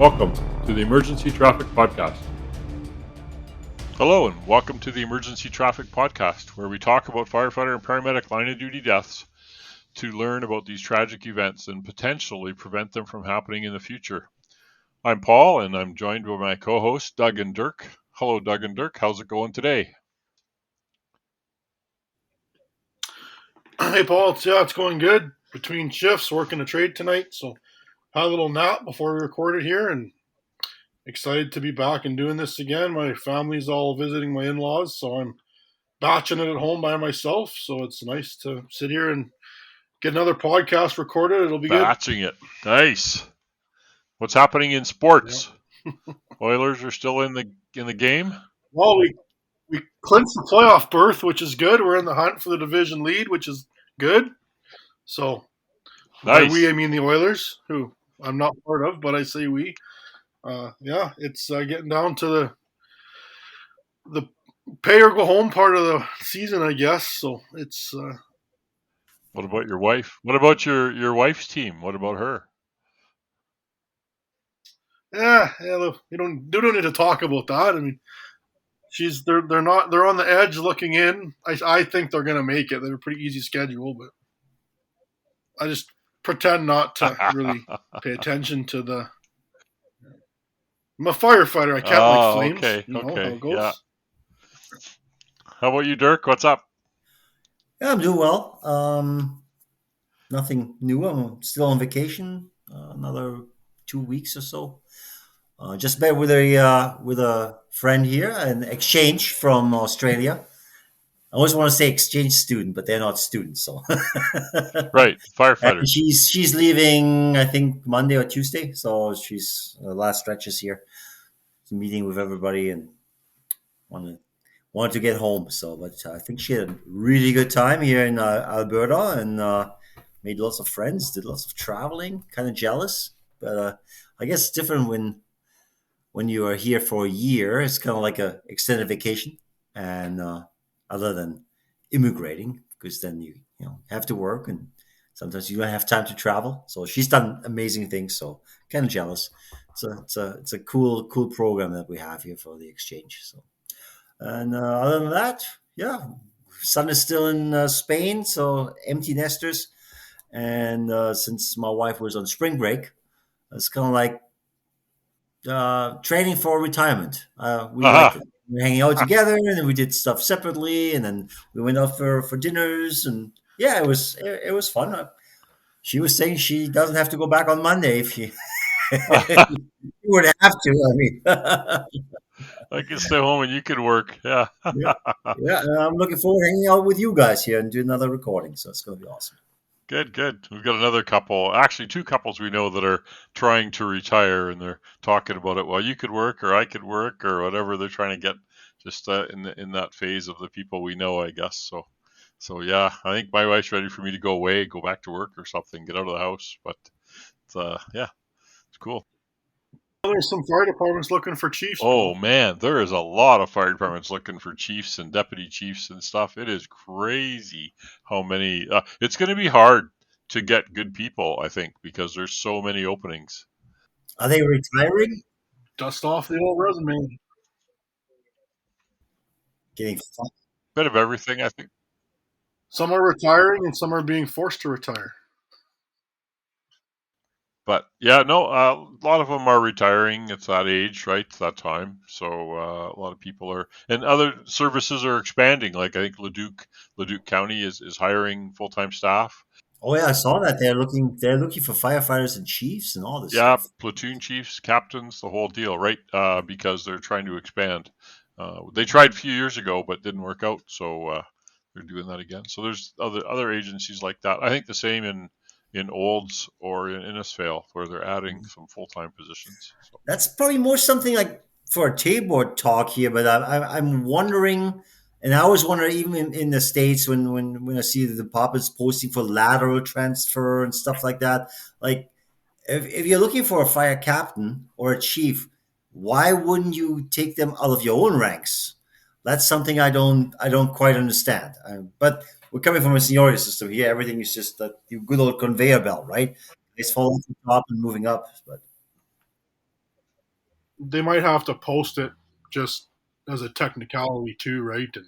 Welcome to the Emergency Traffic Podcast. Hello and welcome to the Emergency Traffic Podcast, where we talk about firefighter and paramedic line of duty deaths to learn about these tragic events and potentially prevent them from happening in the future. I'm Paul and I'm joined by my co-hosts Doug and Dirk. Hello Doug and Dirk, how's it going today? Hey Paul, it's going good. Between shifts, working a trade tonight, so had a little nap before we recorded here, and excited to be back and doing this again. My family's all visiting my in-laws, so I'm batching it at home by myself. So it's nice to sit here and get another podcast recorded. It'll be batching it, nice. What's happening in sports? Yep. Oilers are still in the game. Well, we clinched the playoff berth, which is good. We're in the hunt for the division lead, which is good. So, nice. By we, I mean the Oilers, who I'm not part of, but I say we. It's getting down to the pay or go home part of the season, I guess. So it's. What about your wife? What about your wife's team? What about her? We don't need to talk about that. I mean, they're on the edge looking in. I think they're going to make it. They have a pretty easy schedule, but I just pretend not to really pay attention to the. I'm a firefighter. I can't like flames. Okay, you know how it goes. Yeah. How about you, Dirk? What's up? Yeah, I'm doing well. Nothing new. I'm still on vacation. Another 2 weeks or so. Just met with a friend here, an exchange from Australia. I always want to say exchange student, but they're not students. So right, firefighters. And she's leaving, I think, Monday or Tuesday. So she's last stretches here, meeting with everybody, and wanted to get home. So, but I think she had a really good time here in Alberta and made lots of friends, did lots of traveling. Kind of jealous, but I guess it's different when you are here for a year. It's kind of like a extended vacation, and other than immigrating, because then you have to work, and sometimes you don't have time to travel. So she's done amazing things. So kind of jealous. So it's a cool program that we have here for the exchange. So, and other than that, yeah, son is still in Spain, so empty nesters. And since my wife was on spring break, it's kind of like training for retirement. We liked it. We were hanging out together, and then we did stuff separately, and then we went out for dinners, and yeah, it was fun. She was saying she doesn't have to go back on Monday if she would have to. I mean, I can stay home and you can work. Yeah. yeah. And I'm looking forward to hanging out with you guys here and do another recording. So it's going to be awesome. Good. We've got another couple, actually 2 couples we know that are trying to retire, and they're talking about it. Well, you could work or I could work or whatever. They're trying to get just in that phase of the people we know, I guess. So yeah, I think my wife's ready for me to go away, go back to work or something, get out of the house. But it's cool. There's some fire departments looking for chiefs. Oh man, there is a lot of fire departments looking for chiefs and deputy chiefs and stuff. It is crazy how many. It's going to be hard to get good people, I think, because there's so many openings. Are they retiring? Dust off the old resume. Getting bit of everything, I think. Some are retiring and some are being forced to retire. But yeah, no, a lot of them are retiring. It's that age, right? It's that time. So a lot of people are, and other services are expanding. Like I think Leduc County is hiring full-time staff. Oh yeah, I saw that they're looking for firefighters and chiefs and all this. Yeah, stuff. Platoon chiefs, captains, the whole deal, right? Because they're trying to expand. They tried a few years ago, but didn't work out. So they're doing that again. So there's other agencies like that. I think the same in Olds or in Innisfail, where they're adding some full-time positions. So. That's probably more something like for a table talk here, but I'm wondering, and I always wonder, even in the States, when I see the departments posting for lateral transfer and stuff like that, like if you're looking for a fire captain or a chief, why wouldn't you take them out of your own ranks? That's something I don't quite understand. But we're coming from a seniority system here. Everything is just that good old conveyor belt, right? It's falling to the top and moving up. But they might have to post it just as a technicality too, right? And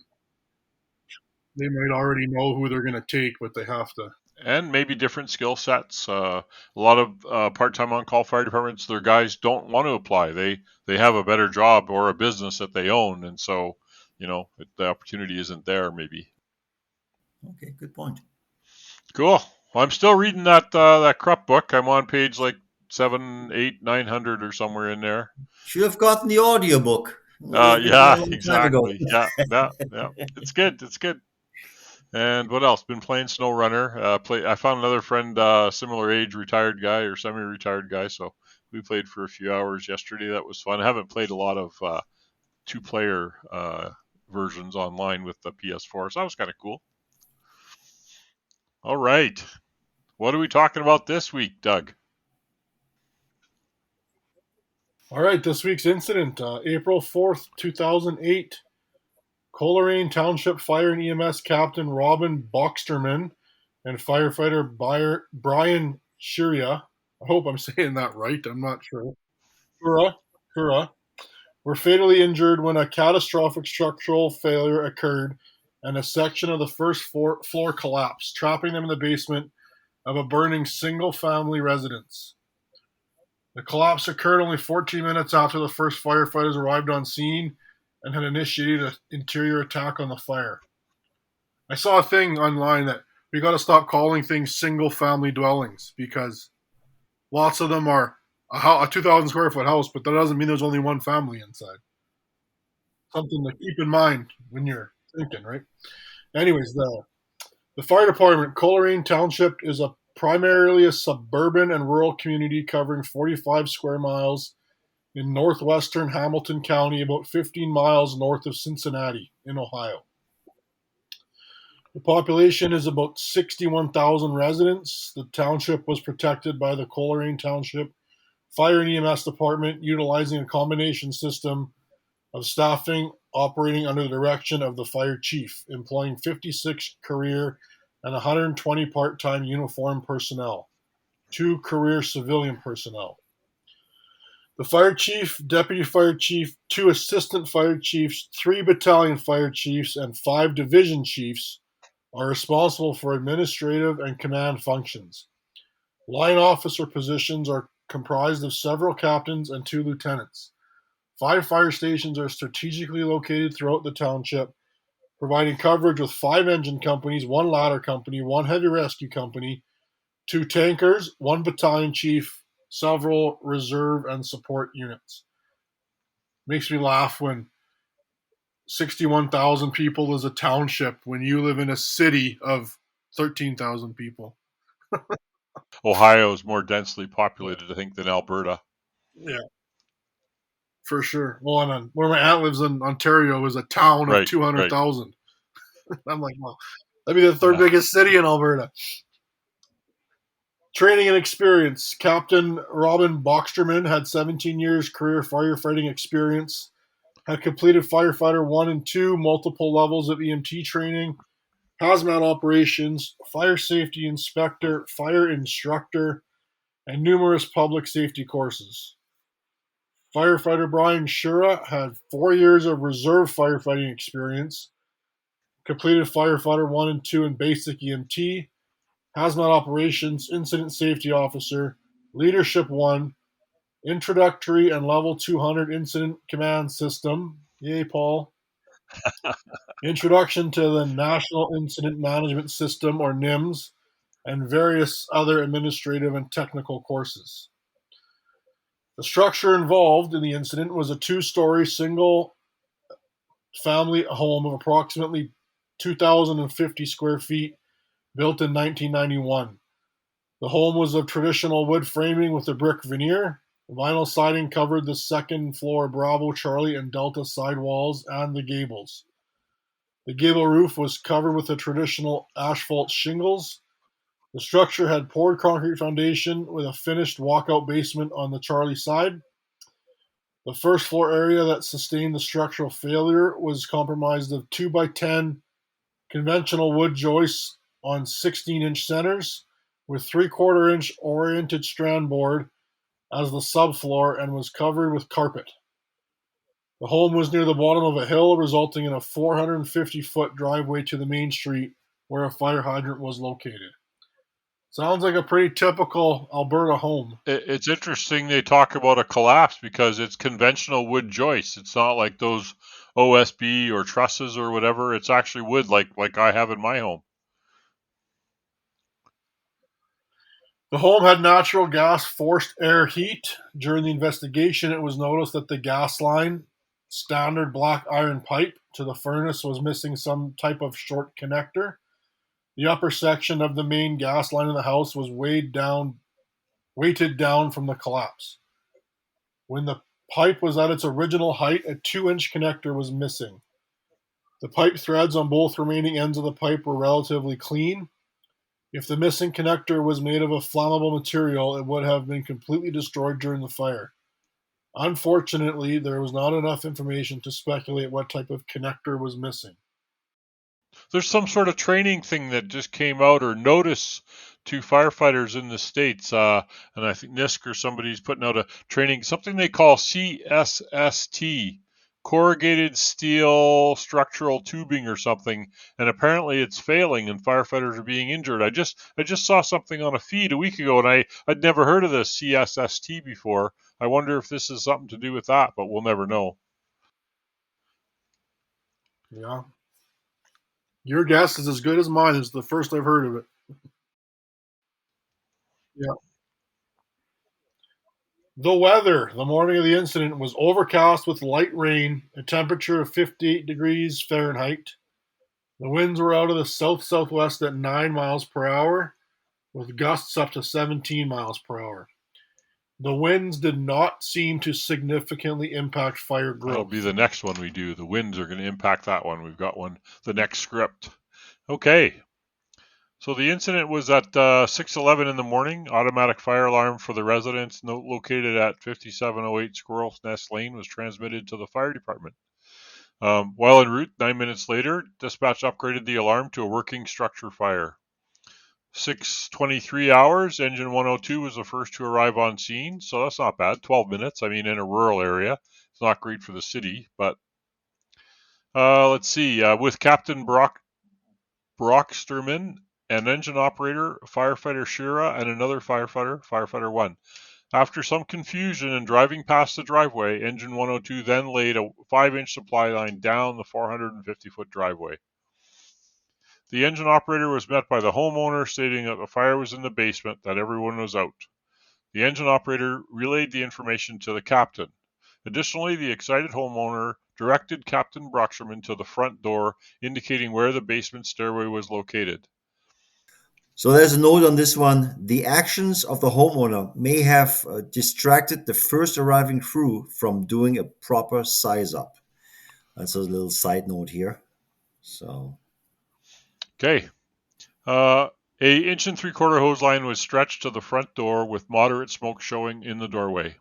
they might already know who they're going to take, but they have to. And maybe different skill sets. A lot of part-time on-call fire departments, their guys don't want to apply. They have a better job or a business that they own, and so the opportunity isn't there. Maybe. Okay, good point. Cool. Well, I'm still reading that Krupp book. I'm on page like 7, 8, 900 or somewhere in there. Should have gotten the audiobook. Well, Yeah, exactly. Yeah. It's good. It's good. And what else? Been playing SnowRunner. I found another friend, similar age, retired guy or semi-retired guy. So we played for a few hours yesterday. That was fun. I haven't played a lot of two-player versions online with the PS4, so that was kind of cool. All right. What are we talking about this week, Doug? All right, this week's incident, April 4th, 2008. Colerain Township Fire and EMS Captain Robin Boxterman and firefighter Brian Shiria, I hope I'm saying that right, I'm not sure, Kura, were fatally injured when a catastrophic structural failure occurred and a section of the first floor collapsed, trapping them in the basement of a burning single-family residence. The collapse occurred only 14 minutes after the first firefighters arrived on scene and had initiated an interior attack on the fire. I saw a thing online that we got to stop calling things single-family dwellings because lots of them are a 2,000 square foot house, but that doesn't mean there's only one family inside. Something to keep in mind when you're thinking, right? Anyways, the fire department, Colerain Township, is primarily a suburban and rural community covering 45 square miles in northwestern Hamilton County, about 15 miles north of Cincinnati in Ohio. The population is about 61,000 residents. The township was protected by the Colerain Township Fire and EMS Department, utilizing a combination system of staffing operating under the direction of the fire chief, employing 56 career and 120 part-time uniformed personnel, 2 career civilian personnel. The fire chief, deputy fire chief, 2 assistant fire chiefs, 3 battalion fire chiefs, and 5 division chiefs are responsible for administrative and command functions. Line officer positions are comprised of several captains and 2 lieutenants. 5 fire stations are strategically located throughout the township, providing coverage with 5 engine companies, 1 ladder company, 1 heavy rescue company, 2 tankers, 1 battalion chief, several reserve and support units. Makes me laugh when 61,000 people is a township when you live in a city of 13,000 people. Ohio is more densely populated, I think, than Alberta. Yeah, for sure. Well, and where my aunt lives in Ontario is a town of 200,000. Right. I'm like, well, that'd be the third biggest city in Alberta. Training and experience. Captain Robin Boxterman had 17 years career firefighting experience, had completed firefighter 1 and 2, multiple levels of EMT training, hazmat operations, fire safety inspector, fire instructor, and numerous public safety courses. Firefighter Brian Shura had 4 years of reserve firefighting experience, completed firefighter 1 and 2 in basic EMT, hazmat operations, incident safety officer, leadership 1, introductory and level 200 incident command system. Yay, Paul. Introduction to the National Incident Management System, or NIMS, and various other administrative and technical courses. The structure involved in the incident was a 2-story single-family home of approximately 2,050 square feet, built in 1991. The home was of traditional wood framing with a brick veneer. Vinyl siding covered the second floor Bravo, Charlie, and Delta sidewalls and the gables. The gable roof was covered with the traditional asphalt shingles. The structure had poured concrete foundation with a finished walkout basement on the Charlie side. The first floor area that sustained the structural failure was comprised of 2x10 conventional wood joists on 16-inch centers with 3/4-inch oriented strand board as the subfloor and was covered with carpet. The home was near the bottom of a hill, resulting in a 450-foot driveway to the main street where a fire hydrant was located. Sounds like a pretty typical Alberta home. It's interesting they talk about a collapse because it's conventional wood joists. It's not like those OSB or trusses or whatever. It's actually wood like I have in my home. The home had natural gas forced air heat. During the investigation, it was noticed that the gas line, standard black iron pipe to the furnace, was missing some type of short connector. The upper section of the main gas line in the house was weighted down from the collapse. When the pipe was at its original height, a 2-inch connector was missing. The pipe threads on both remaining ends of the pipe were relatively clean. If the missing connector was made of a flammable material, it would have been completely destroyed during the fire. Unfortunately, there was not enough information to speculate what type of connector was missing. There's some sort of training thing that just came out, or notice to firefighters in the States, and I think NISC or somebody's putting out a training, something they call CSST, corrugated steel structural tubing or something, and apparently it's failing and firefighters are being injured. I just saw something on a feed a week ago, and I'd never heard of this CSST before. I wonder if this is something to do with that, but we'll never know. Yeah. Your guess is as good as mine. It's the first I've heard of it. Yeah. The weather the morning of the incident was overcast with light rain, a temperature of 58 degrees Fahrenheit. The winds were out of the south-southwest at 9 miles per hour, with gusts up to 17 miles per hour. The winds did not seem to significantly impact fire growth. That'll be the next one we do. The winds are going to impact that one. We've got one, the next script. Okay. So the incident was at 6:11 in the morning. Automatic fire alarm for the residence located at 5708 Squirrel's Nest Lane was transmitted to the fire department. While en route, 9 minutes later, dispatch upgraded the alarm to a working structure fire. 6:23 hours, engine 102 was the first to arrive on scene, so that's not bad. 12 minutes. I mean, in a rural area, it's not great for the city, but let's see. With Captain Brocksterman, an engine operator, firefighter Shira, and another firefighter, firefighter 1. After some confusion and driving past the driveway, engine 102 then laid a 5-inch supply line down the 450-foot driveway. The engine operator was met by the homeowner stating that the fire was in the basement, that everyone was out. The engine operator relayed the information to the captain. Additionally, the excited homeowner directed Captain Brocksterman to the front door, indicating where the basement stairway was located. So there's a note on this one. The actions of the homeowner may have distracted the first arriving crew from doing a proper size up. That's a little side note here. So, okay. A 1 3/4 hose line was stretched to the front door with moderate smoke showing in the doorway.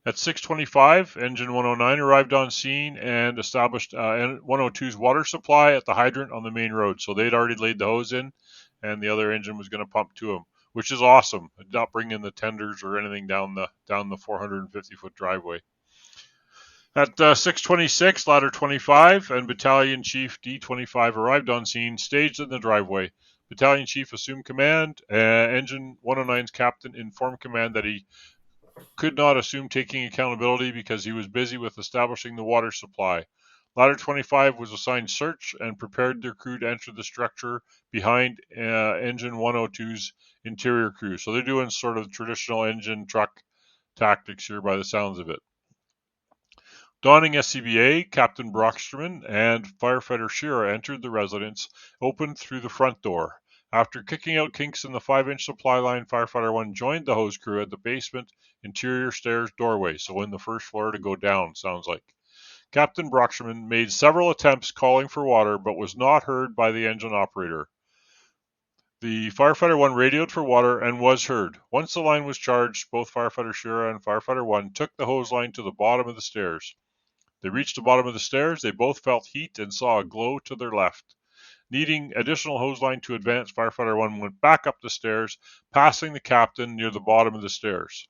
At 6:25, engine 109 arrived on scene and established 102's water supply at the hydrant on the main road. So they'd already laid the hose in, and the other engine was going to pump to them, which is awesome. Not bringing the tenders or anything down the 450-foot driveway. At 6:26, ladder 25 and Battalion Chief D25 arrived on scene, staged in the driveway. Battalion Chief assumed command. Engine 109's captain informed command that he could not assume taking accountability because he was busy with establishing the water supply. Ladder 25 was assigned search and prepared their crew to enter the structure behind engine 102's interior crew. So they're doing sort of traditional engine truck tactics here by the sounds of it. Donning SCBA, Captain Brocksterman and firefighter Shira entered the residence, opened through the front door. After kicking out kinks in the 5-inch supply line, firefighter 1 joined the hose crew at the basement interior stairs doorway, so in the first floor to go down, sounds like. Captain Brocksterman made several attempts calling for water, but was not heard by the engine operator. The firefighter 1 radioed for water and was heard. Once the line was charged, both firefighter Shira and firefighter 1 took the hose line to the bottom of the stairs. They reached the bottom of the stairs, they both felt heat and saw a glow to their left. Needing additional hose line to advance, firefighter 1 went back up the stairs, passing the captain near the bottom of the stairs.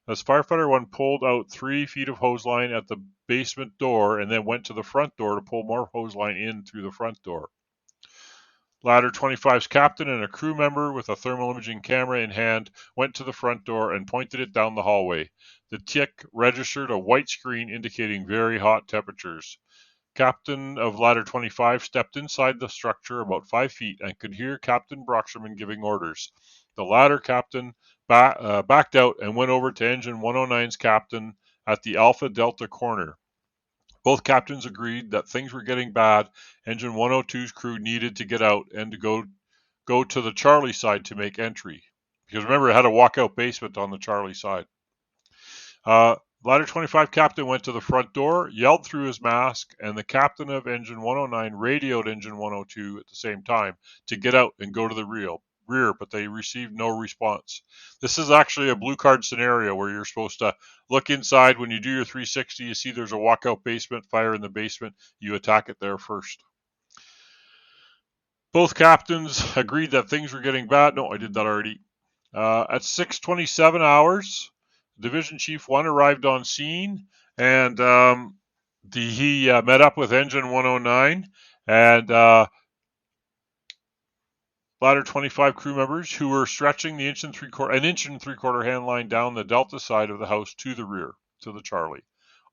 as Firefighter 1 pulled out 3 feet of hose line at the basement door and then went to the front door to pull more hose line in through the front door. Ladder 25's captain and a crew member with a thermal imaging camera in hand went to the front door and pointed it down the hallway. The tick registered a white screen indicating very hot temperatures. Captain of Ladder 25 stepped inside the structure about 5 feet and could hear Captain Broxterman giving orders. The ladder captain backed out and went over to Engine 109's captain at the Alpha Delta corner. Both captains agreed that things were getting bad. Engine 102's crew needed to get out and to go to the Charlie side to make entry. Because remember, it had a walkout basement on the Charlie side. Ladder 25 captain went to the front door, yelled through his mask, and the captain of Engine 109 radioed Engine 102 at the same time to get out and go to the rear, but they received no response. This is actually a blue card scenario where you're supposed to look inside. When you do your 360, you see there's a walkout basement, fire in the basement, you attack it there first. Both captains agreed that things were getting bad. No, I did that already. At 6:27 hours, Division Chief 1 arrived on scene, and he met up with Engine 109 and Ladder 25 crew members who were stretching the an inch and three-quarter hand line down the Delta side of the house to the rear, to the Charlie.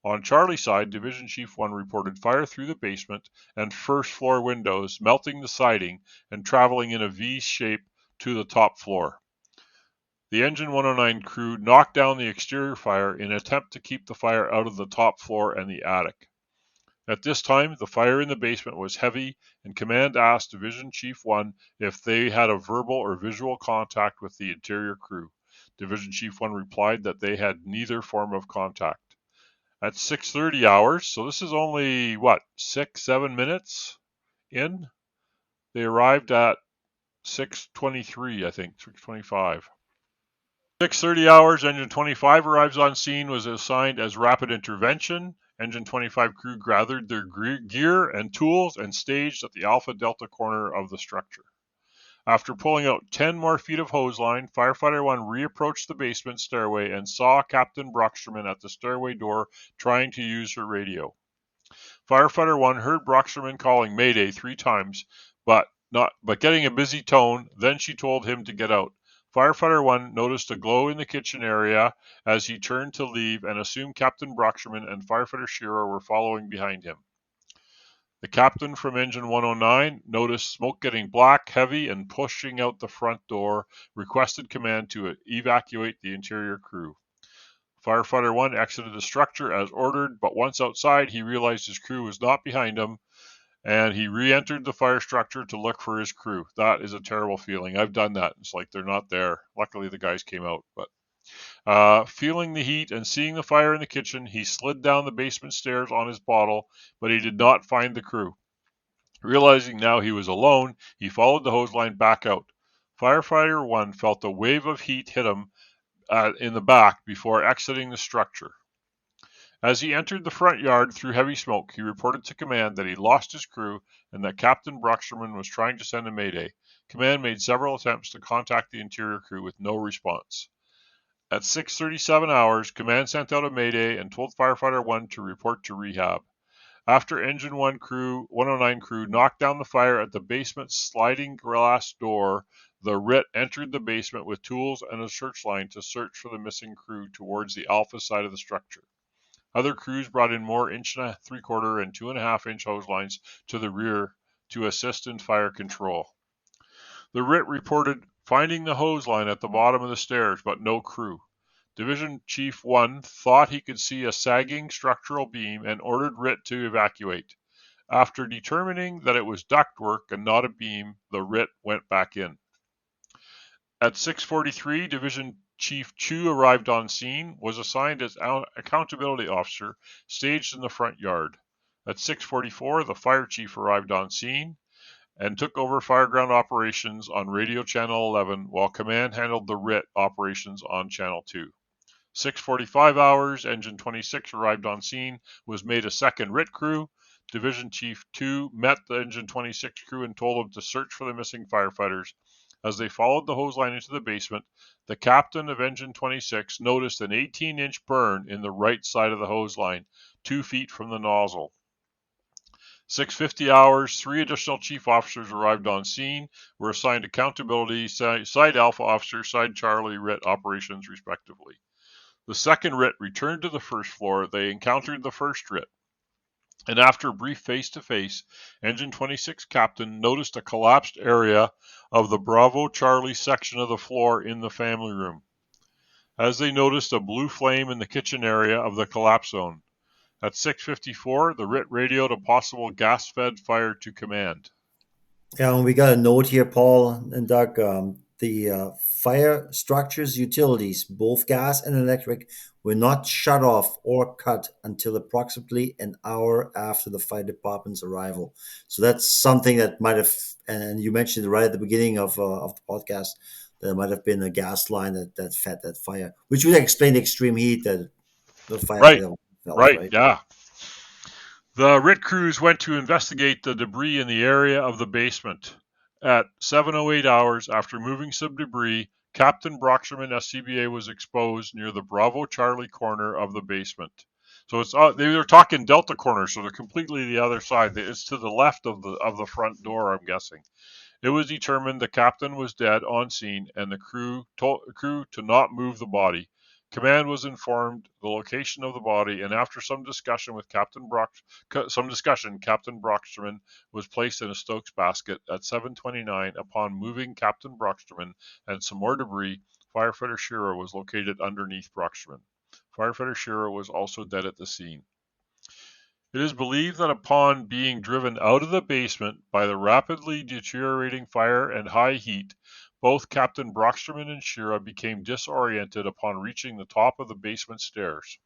On Charlie side, Division Chief 1 reported fire through the basement and first floor windows, melting the siding and traveling in a V shape to the top floor. The Engine 109 crew knocked down the exterior fire in an attempt to keep the fire out of the top floor and the attic. At this time, the fire in the basement was heavy, and Command asked Division Chief 1 if they had a verbal or visual contact with the interior crew. Division Chief 1 replied that they had neither form of contact. At 6:30 hours, so this is only, 6-7 minutes in? They arrived at 6:23, I think, 6:25. 6:30 hours, Engine 25 arrives on scene, was assigned as rapid intervention. Engine 25 crew gathered their gear and tools and staged at the Alpha Delta corner of the structure. After pulling out 10 more feet of hose line, Firefighter 1 reapproached the basement stairway and saw Captain Broxterman at the stairway door trying to use her radio. Firefighter 1 heard Broxterman calling Mayday 3 times, but getting a busy tone. Then she told him to get out. Firefighter 1 noticed a glow in the kitchen area as he turned to leave and assumed Captain Broxterman and Firefighter Shiro were following behind him. The captain from Engine 109 noticed smoke getting black, heavy, and pushing out the front door, requested command to evacuate the interior crew. Firefighter 1 exited the structure as ordered, but once outside, he realized his crew was not behind him, and he re-entered the fire structure to look for his crew. That is a terrible feeling. I've done that. It's like they're not there. Luckily, the guys came out, but feeling the heat and seeing the fire in the kitchen, he slid down the basement stairs on his bottle, but he did not find the crew. Realizing now he was alone, he followed the hose line back out. Firefighter 1 felt a wave of heat hit him in the back before exiting the structure. As he entered the front yard through heavy smoke, he reported to command that he lost his crew and that Captain Broxterman was trying to send a mayday. Command made several attempts to contact the interior crew with no response. At 6:37 hours, Command sent out a mayday and told Firefighter 1 to report to rehab. After Engine 109 crew knocked down the fire at the basement sliding glass door, the RIT entered the basement with tools and a search line to search for the missing crew towards the Alpha side of the structure. Other crews brought in more 1 3/4 and 2.5 inch hose lines to the rear to assist in fire control. The RIT reported finding the hose line at the bottom of the stairs, but no crew. Division Chief 1 thought he could see a sagging structural beam and ordered RIT to evacuate. After determining that it was ductwork and not a beam, the RIT went back in. At 6:43, Division Chief Chu arrived on scene, was assigned as accountability officer, staged in the front yard. At 6:44, the fire chief arrived on scene and took over fireground operations on radio channel 11 while command handled the RIT operations on channel 2. 6:45 hours, Engine 26 arrived on scene, was made a second RIT crew. Division Chief 2 met the Engine 26 crew and told them to search for the missing firefighters. As they followed the hose line into the basement, the captain of Engine 26 noticed an 18-inch burn in the right side of the hose line, 2 feet from the nozzle. 6:50 hours, 3 additional chief officers arrived on scene, were assigned accountability, Side Alpha officer, Side Charlie RIT operations, respectively. The second RIT returned to the first floor. They encountered the first RIT, and after a brief face-to-face, Engine 26 captain noticed a collapsed area of the Bravo Charlie section of the floor in the family room. As they noticed a blue flame in the kitchen area of the collapse zone. At 6:54, the RIT radioed a possible gas-fed fire to command. Yeah, and we got a note here, Paul and Doug. The fire structures utilities, both gas and electric, were not shut off or cut until approximately an hour after the fire department's arrival. So that's something that might have, and you mentioned it right at the beginning of the podcast, there might have been a gas line that fed that fire, which would explain the extreme heat that the fire felt, Right, yeah. The RIT crews went to investigate the debris in the area of the basement. At 7:08 hours, after moving some debris, Captain Brocksterman SCBA was exposed near the Bravo Charlie corner of the basement. So it's they were talking Delta corner, so they're completely the other side. It's to the left of the front door, I'm guessing. It was determined the captain was dead on scene, and the crew to not move the body. Command was informed the location of the body, and after some discussion, Captain Brocksterman was placed in a Stokes basket. At 7:29, upon moving Captain Brocksterman and some more debris, firefighter Shearer was located underneath Brocksterman. Firefighter Shearer was also dead at the scene. It is believed that upon being driven out of the basement by the rapidly deteriorating fire and high heat, both Captain Brocksterman and Shearer became disoriented upon reaching the top of the basement stairs.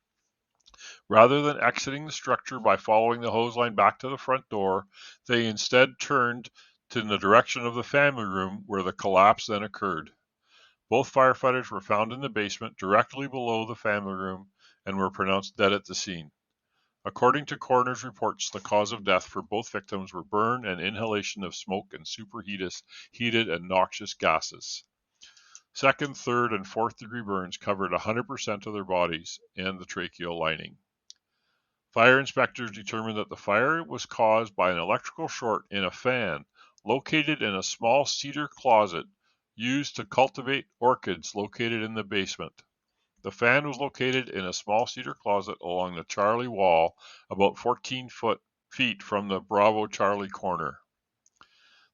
Rather than exiting the structure by following the hose line back to the front door, they instead turned in the direction of the family room where the collapse then occurred. Both firefighters were found in the basement directly below the family room and were pronounced dead at the scene. According to coroner's reports, the cause of death for both victims were burn and inhalation of smoke and superheated and noxious gases. Second, third, and fourth degree burns covered 100% of their bodies and the tracheal lining. Fire inspectors determined that the fire was caused by an electrical short in a fan located in a small cedar closet used to cultivate orchids located in the basement. The fan was located in a small cedar closet along the Charlie wall, about 14 feet from the Bravo Charlie corner.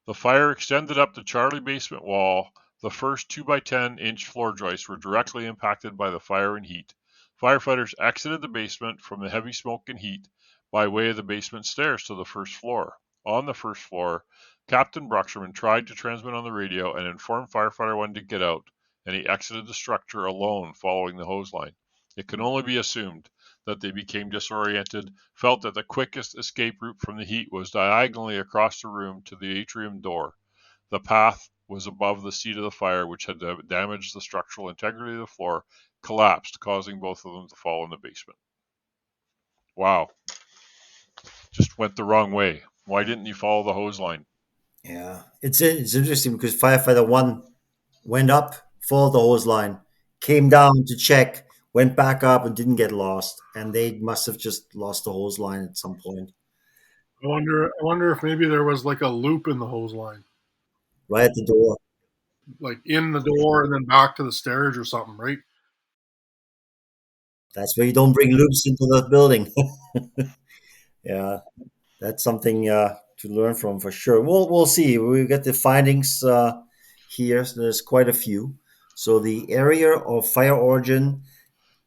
The fire extended up the Charlie basement wall. The first 2x10-inch floor joists were directly impacted by the fire and heat. Firefighters exited the basement from the heavy smoke and heat by way of the basement stairs to the first floor. On the first floor, Captain Brocksterman tried to transmit on the radio and informed Firefighter 1 to get out, and he exited the structure alone following the hose line. It can only be assumed that they became disoriented, felt that the quickest escape route from the heat was diagonally across the room to the atrium door. The path was above the seat of the fire, which had damaged the structural integrity of the floor, collapsed, causing both of them to fall in the basement. Wow. Just went the wrong way. Why didn't you follow the hose line? Yeah, it's interesting because firefighter 1 went up, followed the hose line, came down to check, went back up and didn't get lost, and they must have just lost the hose line at some point. I wonder if maybe there was like a loop in the hose line, Right at the door. like in the door and then back to the stairs or something, right? That's where you don't bring loops into the building. Yeah, that's something to learn from for sure. We'll see. We got the findings here. So there's quite a few. So the area of fire origin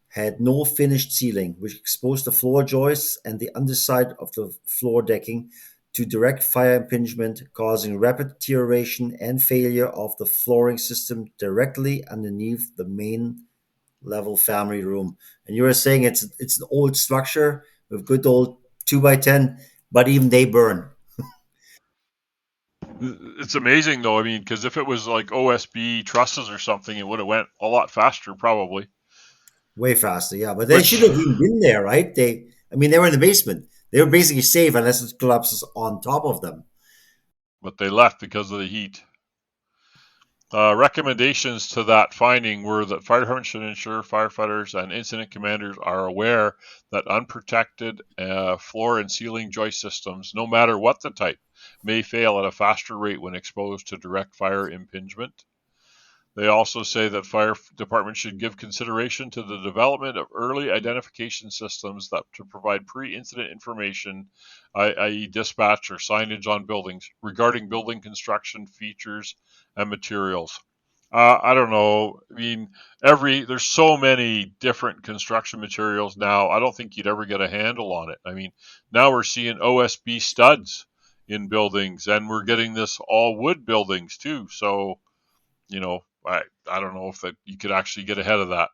had no finished ceiling, which exposed the floor joists and the underside of the floor decking to direct fire impingement, causing rapid deterioration and failure of the flooring system directly underneath the main level family room. And you were saying it's an old structure with good old 2x10, but even they burn. It's amazing though. I mean, because if it was like OSB trusses or something, it would have went a lot faster, probably. Way faster, yeah. But they should have even been there, right? They were in the basement. They were basically safe unless it collapses on top of them. But they left because of the heat. Recommendations to that finding were that fire departments should ensure firefighters and incident commanders are aware that unprotected floor and ceiling joist systems, no matter what the type, may fail at a faster rate when exposed to direct fire impingement. They also say that fire departments should give consideration to the development of early identification systems that to provide pre-incident information, i.e. dispatch or signage on buildings regarding building construction features and materials. I don't know. I mean, there's so many different construction materials now. I don't think you'd ever get a handle on it. I mean, now we're seeing OSB studs in buildings, and we're getting this all wood buildings too. So, I don't know if that you could actually get ahead of that.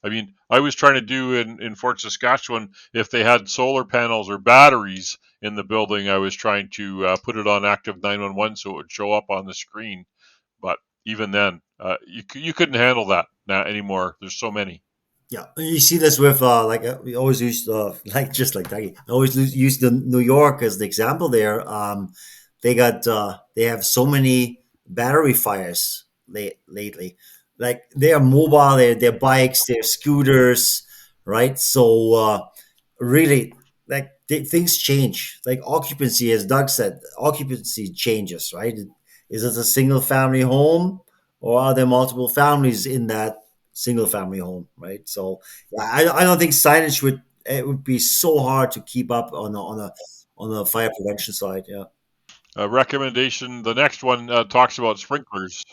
I mean, I was trying to do in Fort Saskatchewan, if they had solar panels or batteries in the building, I was trying to put it on active 911 so it would show up on the screen. But even then, you couldn't handle that now anymore. There's so many. Yeah, you see this with we always use like just like that. I always use the New York as the example. There, they have so many battery fires lately. Like they are mobile, they're bikes, they're scooters, right? So really, like things change. Like occupancy, as Doug said, occupancy changes, right? Is it a single family home, or are there multiple families in that single family home, right? So yeah, I don't think signage would be so hard to keep up on a fire prevention side. Yeah. Recommendation. The next one talks about sprinklers.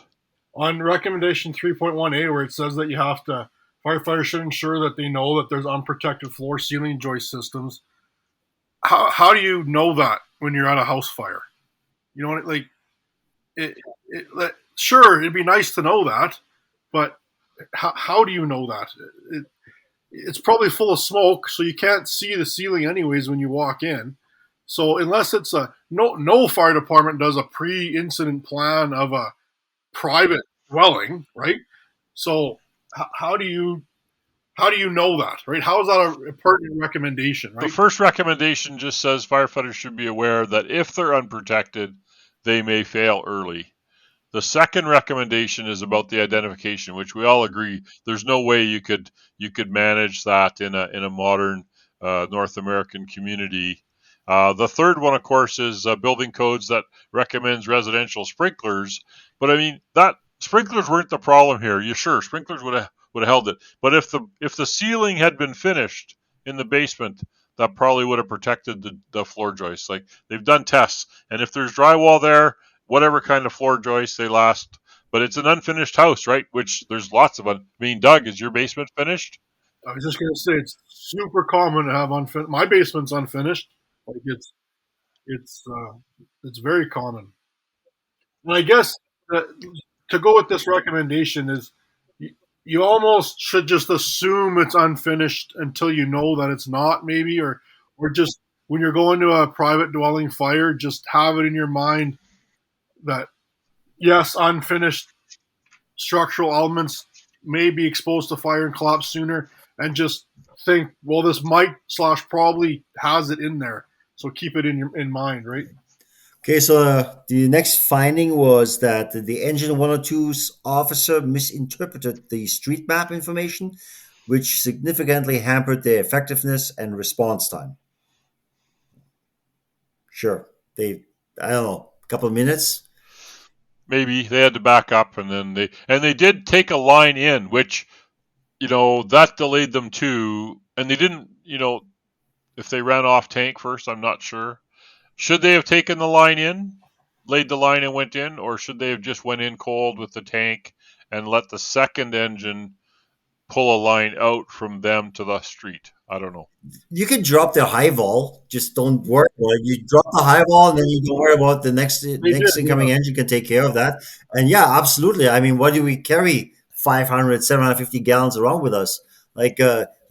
On recommendation 3.1A, where it says that firefighters should ensure that they know that there's unprotected floor ceiling joist systems. How do you know that when you're at a house fire? You know, like sure, it'd be nice to know that, but how do you know that? It's probably full of smoke, so you can't see the ceiling anyways when you walk in. So unless it's no fire department does a pre-incident plan of a private dwelling, right? So how do you know that, right? How is that a pertinent recommendation, right? The first recommendation just says firefighters should be aware that if they're unprotected, they may fail early. The second recommendation is about the identification, which we all agree there's no way you could manage that in a modern North American community. The third one, of course, is building codes that recommends residential sprinklers. But I mean, that sprinklers weren't the problem here. Sure, sprinklers would have held it. But if the ceiling had been finished in the basement, that probably would have protected the floor joists. Like they've done tests, and if there's drywall there, whatever kind of floor joists, they last. But it's an unfinished house, right? Which there's lots of them. I mean, Doug, is your basement finished? I was just going to say it's super common to have unfinished. My basement's unfinished. Like it's very common. And I guess that, to go with this recommendation is you almost should just assume it's unfinished until you know that it's not, maybe, or just when you're going to a private dwelling fire, just have it in your mind that yes, unfinished structural elements may be exposed to fire and collapse sooner, and just think, well, this might / probably has it in there, so keep it in mind, right? Okay, so the next finding was that the Engine 102's officer misinterpreted the street map information, which significantly hampered their effectiveness and response time. Sure, I don't know, a couple of minutes. Maybe they had to back up, and they did take a line in, which that delayed them too. And they didn't, if they ran off tank first, I'm not sure. Should they have taken the line in, laid the line and went in, or should they have just went in cold with the tank and let the second engine pull a line out from them to the street? I don't know. You can drop the high vol, just don't worry about it. You drop the high vol, and then you don't worry about the next incoming engine can take care of that. And yeah, absolutely. I mean, what do we carry 500, 750 gallons around with us? Like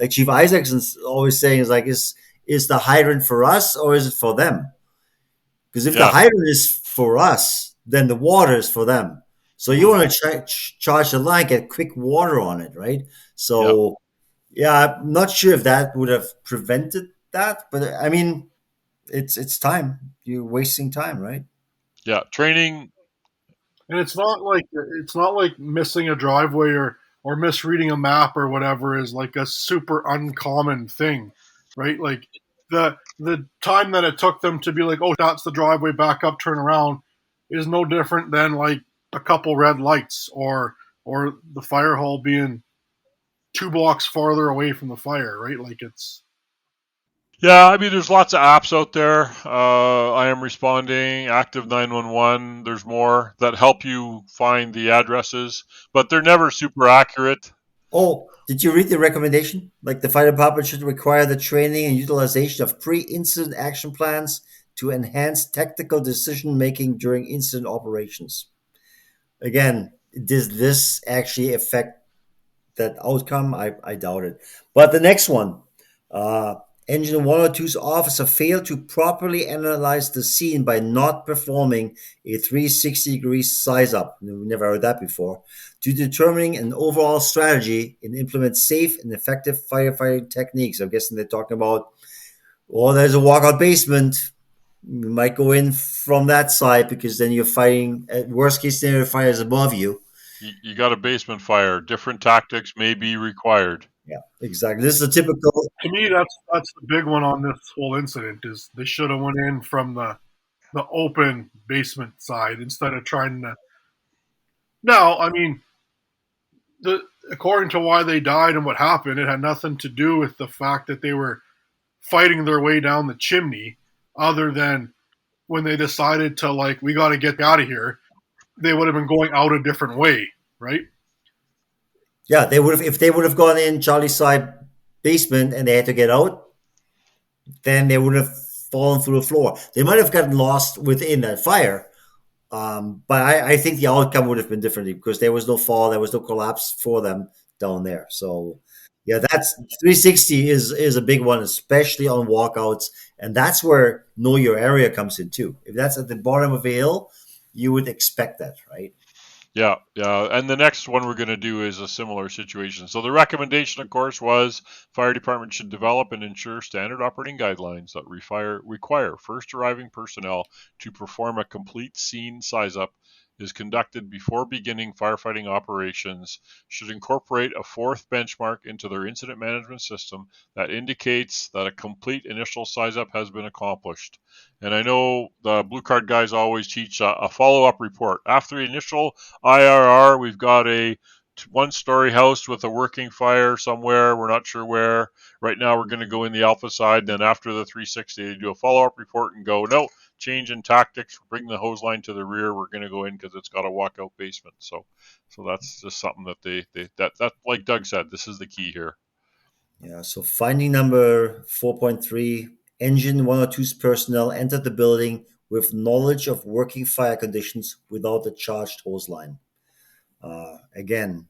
Chief Isaacson's always saying, is the hydrant for us or is it for them? Because if the hydrant is for us, then the water is for them. So you want to charge the line, get quick water on it, right? So, yeah, I'm not sure if that would have prevented that, but I mean, it's time. You're wasting time, right? Yeah, training. And it's not like missing a driveway or misreading a map or whatever is like a super uncommon thing, right? Like the time that it took them to be like, oh, that's the driveway, back up, turn around, is no different than like a couple red lights or the fire hall being 2 blocks farther away from the fire, right? Like it's Yeah, I mean, there's lots of apps out there. I am responding, Active 911. There's more that help you find the addresses, but they're never super accurate. Oh, did you read the recommendation? Like the fire department should require the training and utilization of pre-incident action plans to enhance tactical decision making during incident operations. Again, does this actually affect that outcome? I doubt it. But the next one, uh, Engine 102's officer failed to properly analyze the scene by not performing a 360-degree size up. We never heard that before. To determining an overall strategy and implement safe and effective firefighting techniques. I'm guessing they're talking about, well, there's a walkout basement. You might go in from that side because then you're fighting, at worst case scenario, fires above you. You got a basement fire. Different tactics may be required. Yeah, exactly. This is a typical. to me that's the big one on this whole incident is they should have went in from the open basement side instead of trying to. Now, I mean, according to why they died and what happened, it had nothing to do with the fact that they were fighting their way down the chimney, other than when they decided to like we got to get out of here, they would have been going out a different way, right? Yeah, they would have if they would have gone in Charlie's side basement and they had to get out, then they would have fallen through the floor. They might have gotten lost within that fire, but I think the outcome would have been differently because there was no fall, there was no collapse for them down there. So, yeah, that's 360 is a big one, especially on walkouts, and that's where know your area comes in too. If that's at the bottom of a hill, you would expect that, right? Yeah, yeah. And the next one we're going to do is a similar situation. So the recommendation, of course, was fire department should develop and ensure standard operating guidelines that require first arriving personnel to perform a complete scene size up is conducted before beginning firefighting operations, should incorporate a fourth benchmark into their incident management system that indicates that a complete initial size up has been accomplished. And I know the blue card guys always teach a follow up report. After the initial IRR, we've got a 1-story house with a working fire somewhere. We're not sure where. Right now, we're going to go in the alpha side. Then after the 360, they do a follow-up report and go, no, change in tactics. Bring the hose line to the rear. We're going to go in because it's got a walkout basement. So that's just something that that like Doug said, this is the key here. Yeah, so finding number 4.3, Engine 102's personnel entered the building with knowledge of working fire conditions without the charged hose line. Again,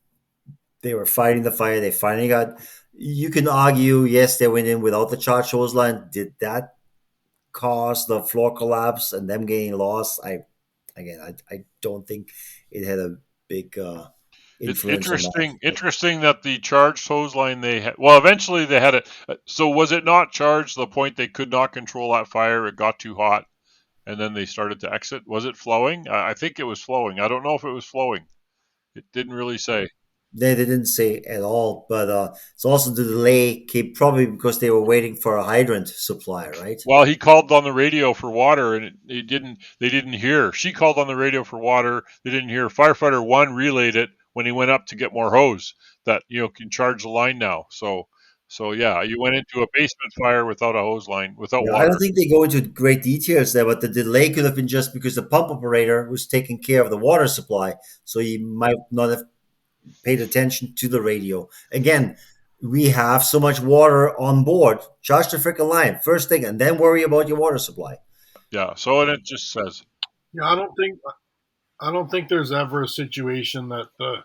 they were fighting the fire. They finally got. You can argue, yes, they went in without the charged hose line. Did that cause the floor collapse and them getting lost? I don't think it had a big It's influence on that. interesting that the charged hose line they had. Well, eventually they had it. So was it not charged to the point they could not control that fire? It got too hot, and then they started to exit. Was it flowing? I think it was flowing. I don't know if it was flowing. It didn't really say. They didn't say at all, but it's also the delay came probably because they were waiting for a hydrant supply, right? Well, he called on the radio for water, and it didn't. They didn't hear. She called on the radio for water. They didn't hear. Firefighter 1 relayed it when he went up to get more hose. That can charge the line now. So yeah, you went into a basement fire without a hose line, without Yeah, I water. don't think they go into great details there, but the delay could have been just because the pump operator was taking care of the water supply, so he might not have paid attention to the radio. Again, we have so much water on board. Charge the freaking line first thing, and then worry about your water supply. Yeah. So and it just says. Yeah, I don't think there's ever a situation that the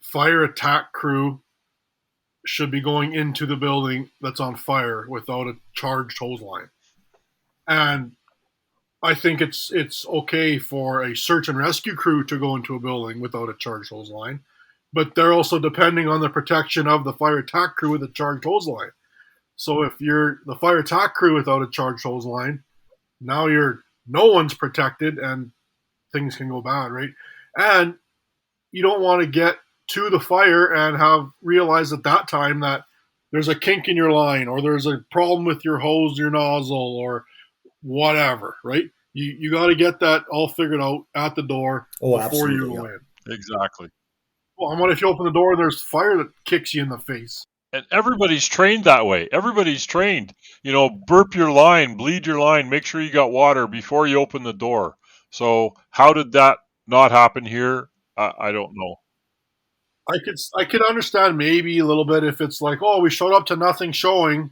fire attack crew should be going into the building that's on fire without a charged hose line. And I think it's okay for a search and rescue crew to go into a building without a charged hose line, but they're also depending on the protection of the fire attack crew with a charged hose line. So if you're the fire attack crew without a charged hose line, now no one's protected and things can go bad, right? And you don't want to get to the fire and have realized at that time that there's a kink in your line or there's a problem with your hose, your nozzle, or whatever, right? You got to get that all figured out at the door before you absolutely, go yeah. in. Exactly. Well, and what if you open the door and there's fire that kicks you in the face? And everybody's trained that way. Everybody's trained. Burp your line, bleed your line, make sure you got water before you open the door. So how did that not happen here? I don't know. I could understand maybe a little bit if it's like, oh, we showed up to nothing showing,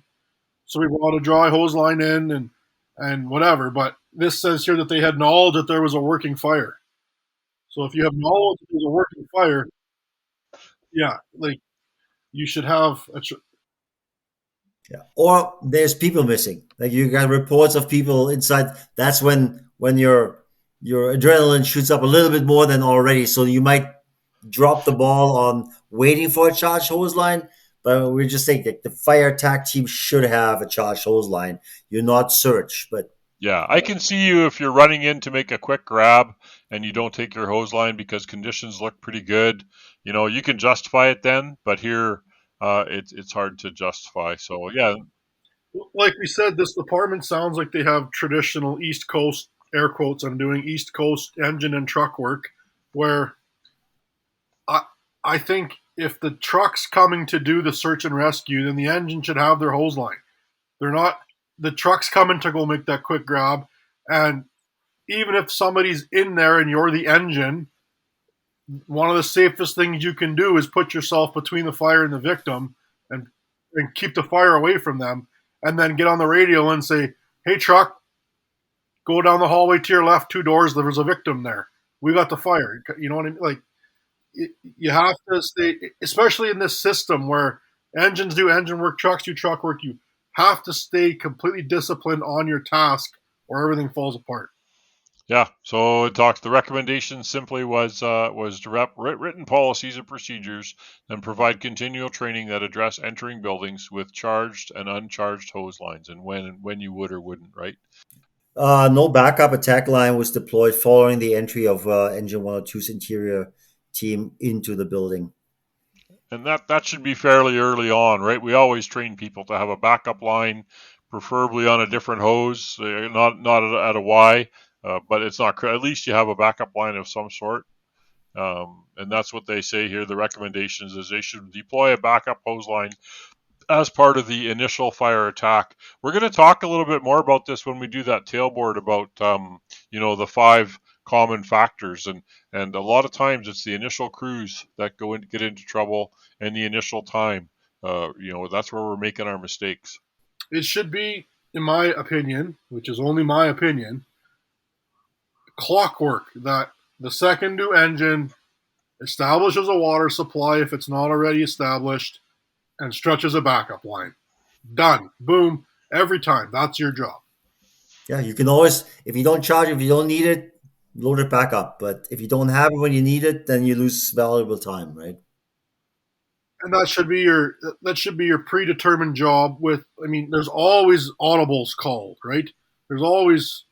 so we brought a dry hose line in and whatever. But this says here that they had knowledge that there was a working fire. So if you have knowledge that there's a working fire, yeah, like you should have Yeah. Or there's people missing. Like you got reports of people inside. That's when your adrenaline shoots up a little bit more than already. So you might drop the ball on waiting for a charged hose line. But we're just saying that the fire attack team should have a charged hose line. You're not search, but Yeah, I can see you if you're running in to make a quick grab and you don't take your hose line because conditions look pretty good. You can justify it then, but here it's hard to justify. So yeah, like we said, this department sounds like they have traditional East Coast, air quotes, I'm doing East Coast engine and truck work, where I think if the truck's coming to do the search and rescue, then the engine should have their hose line. They're not, the truck's coming to go make that quick grab. And even if somebody's in there and you're the engine, one of the safest things you can do is put yourself between the fire and the victim and keep the fire away from them, and then get on the radio and say, hey, truck, go down the hallway to your left 2 doors. There was a victim there. We got the fire. You know what I mean? Like, you have to stay, especially in this system where engines do engine work, trucks do truck work. You have to stay completely disciplined on your task or everything falls apart. Yeah, so it talks. The recommendation simply was to written policies and procedures and provide continual training that address entering buildings with charged and uncharged hose lines and when you would or wouldn't, right? no backup attack line was deployed following the entry of Engine 102's interior team into the building. And that should be fairly early on, right? We always train people to have a backup line, preferably on a different hose, not at a Y. But it's not. At least you have a backup line of some sort, and that's what they say here. The recommendations is they should deploy a backup hose line as part of the initial fire attack. We're going to talk a little bit more about this when we do that tailboard about the 5 common factors, and a lot of times it's the initial crews that get into trouble and the initial time. That's where we're making our mistakes. It should be, in my opinion, which is only my opinion, clockwork that the second new engine establishes a water supply if it's not already established and stretches a backup line. Done. Boom. Every time. That's your job. Yeah, you can always, if you don't charge, if you don't need it, load it back up. But if you don't have it when you need it, then you lose valuable time, right? And that should be your predetermined job with, there's always audibles called, right? There's always,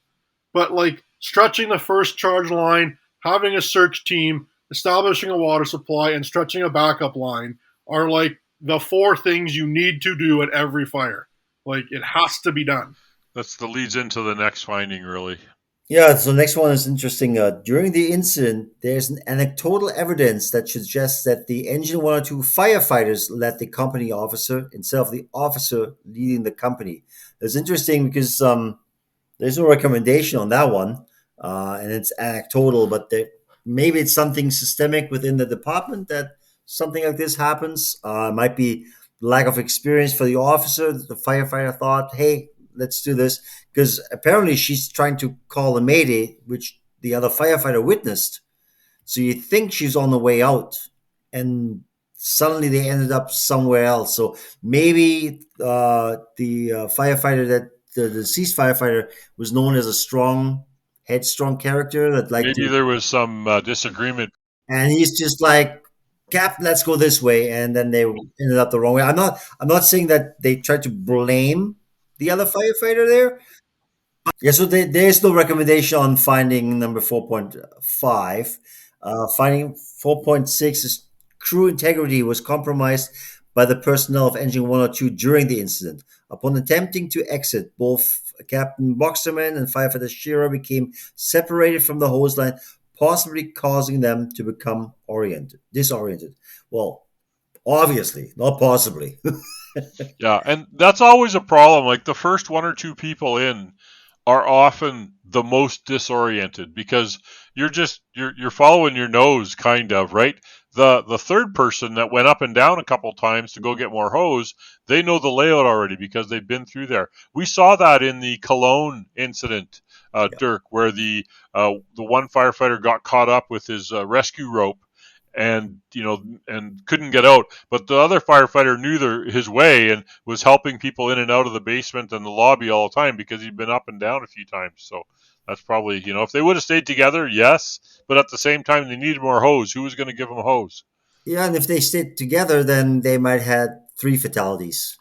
but like stretching the first charge line, having a search team, establishing a water supply, and stretching a backup line are like the 4 things you need to do at every fire. Like, it has to be done. That's the leads into the next finding, really. Yeah, so next one is interesting. During the incident, there's an anecdotal evidence that suggests that the Engine 102 firefighters led the company officer instead of the officer leading the company. It's interesting because there's no recommendation on that one, and it's anecdotal, but maybe it's something systemic within the department that something like this happens. It might be lack of experience for the officer. The firefighter thought, hey, let's do this. Because apparently she's trying to call a mayday, which the other firefighter witnessed. So you think she's on the way out, and suddenly they ended up somewhere else. So maybe the firefighter the deceased firefighter was known as a strong, headstrong character that maybe there was some disagreement, and he's just like, Cap, let's go this way, and then they ended up the wrong way. I'm not saying that they tried to blame the other firefighter there. Yeah, so there's no recommendation on finding number 4.5. Finding 4.6 is crew integrity was compromised by the personnel of Engine 102 during the incident. Upon attempting to exit, both Captain Boxerman and Firefighter Shearer became separated from the hose line, possibly causing them to become disoriented. Well, obviously, not possibly. Yeah, and that's always a problem. Like the first one or two people in are often the most disoriented because you're following your nose kind of, right? The third person that went up and down a couple times to go get more hose, they know the layout already because they've been through there. We saw that in the Cologne incident, Yeah. Dirk, where the one firefighter got caught up with his rescue rope and and couldn't get out, but the other firefighter knew his way and was helping people in and out of the basement and the lobby all the time because he'd been up and down a few times. So that's probably, if they would have stayed together, yes, but at the same time they needed more hose. Who was going to give them hose? Yeah, and if they stayed together, then they might have had 3 fatalities.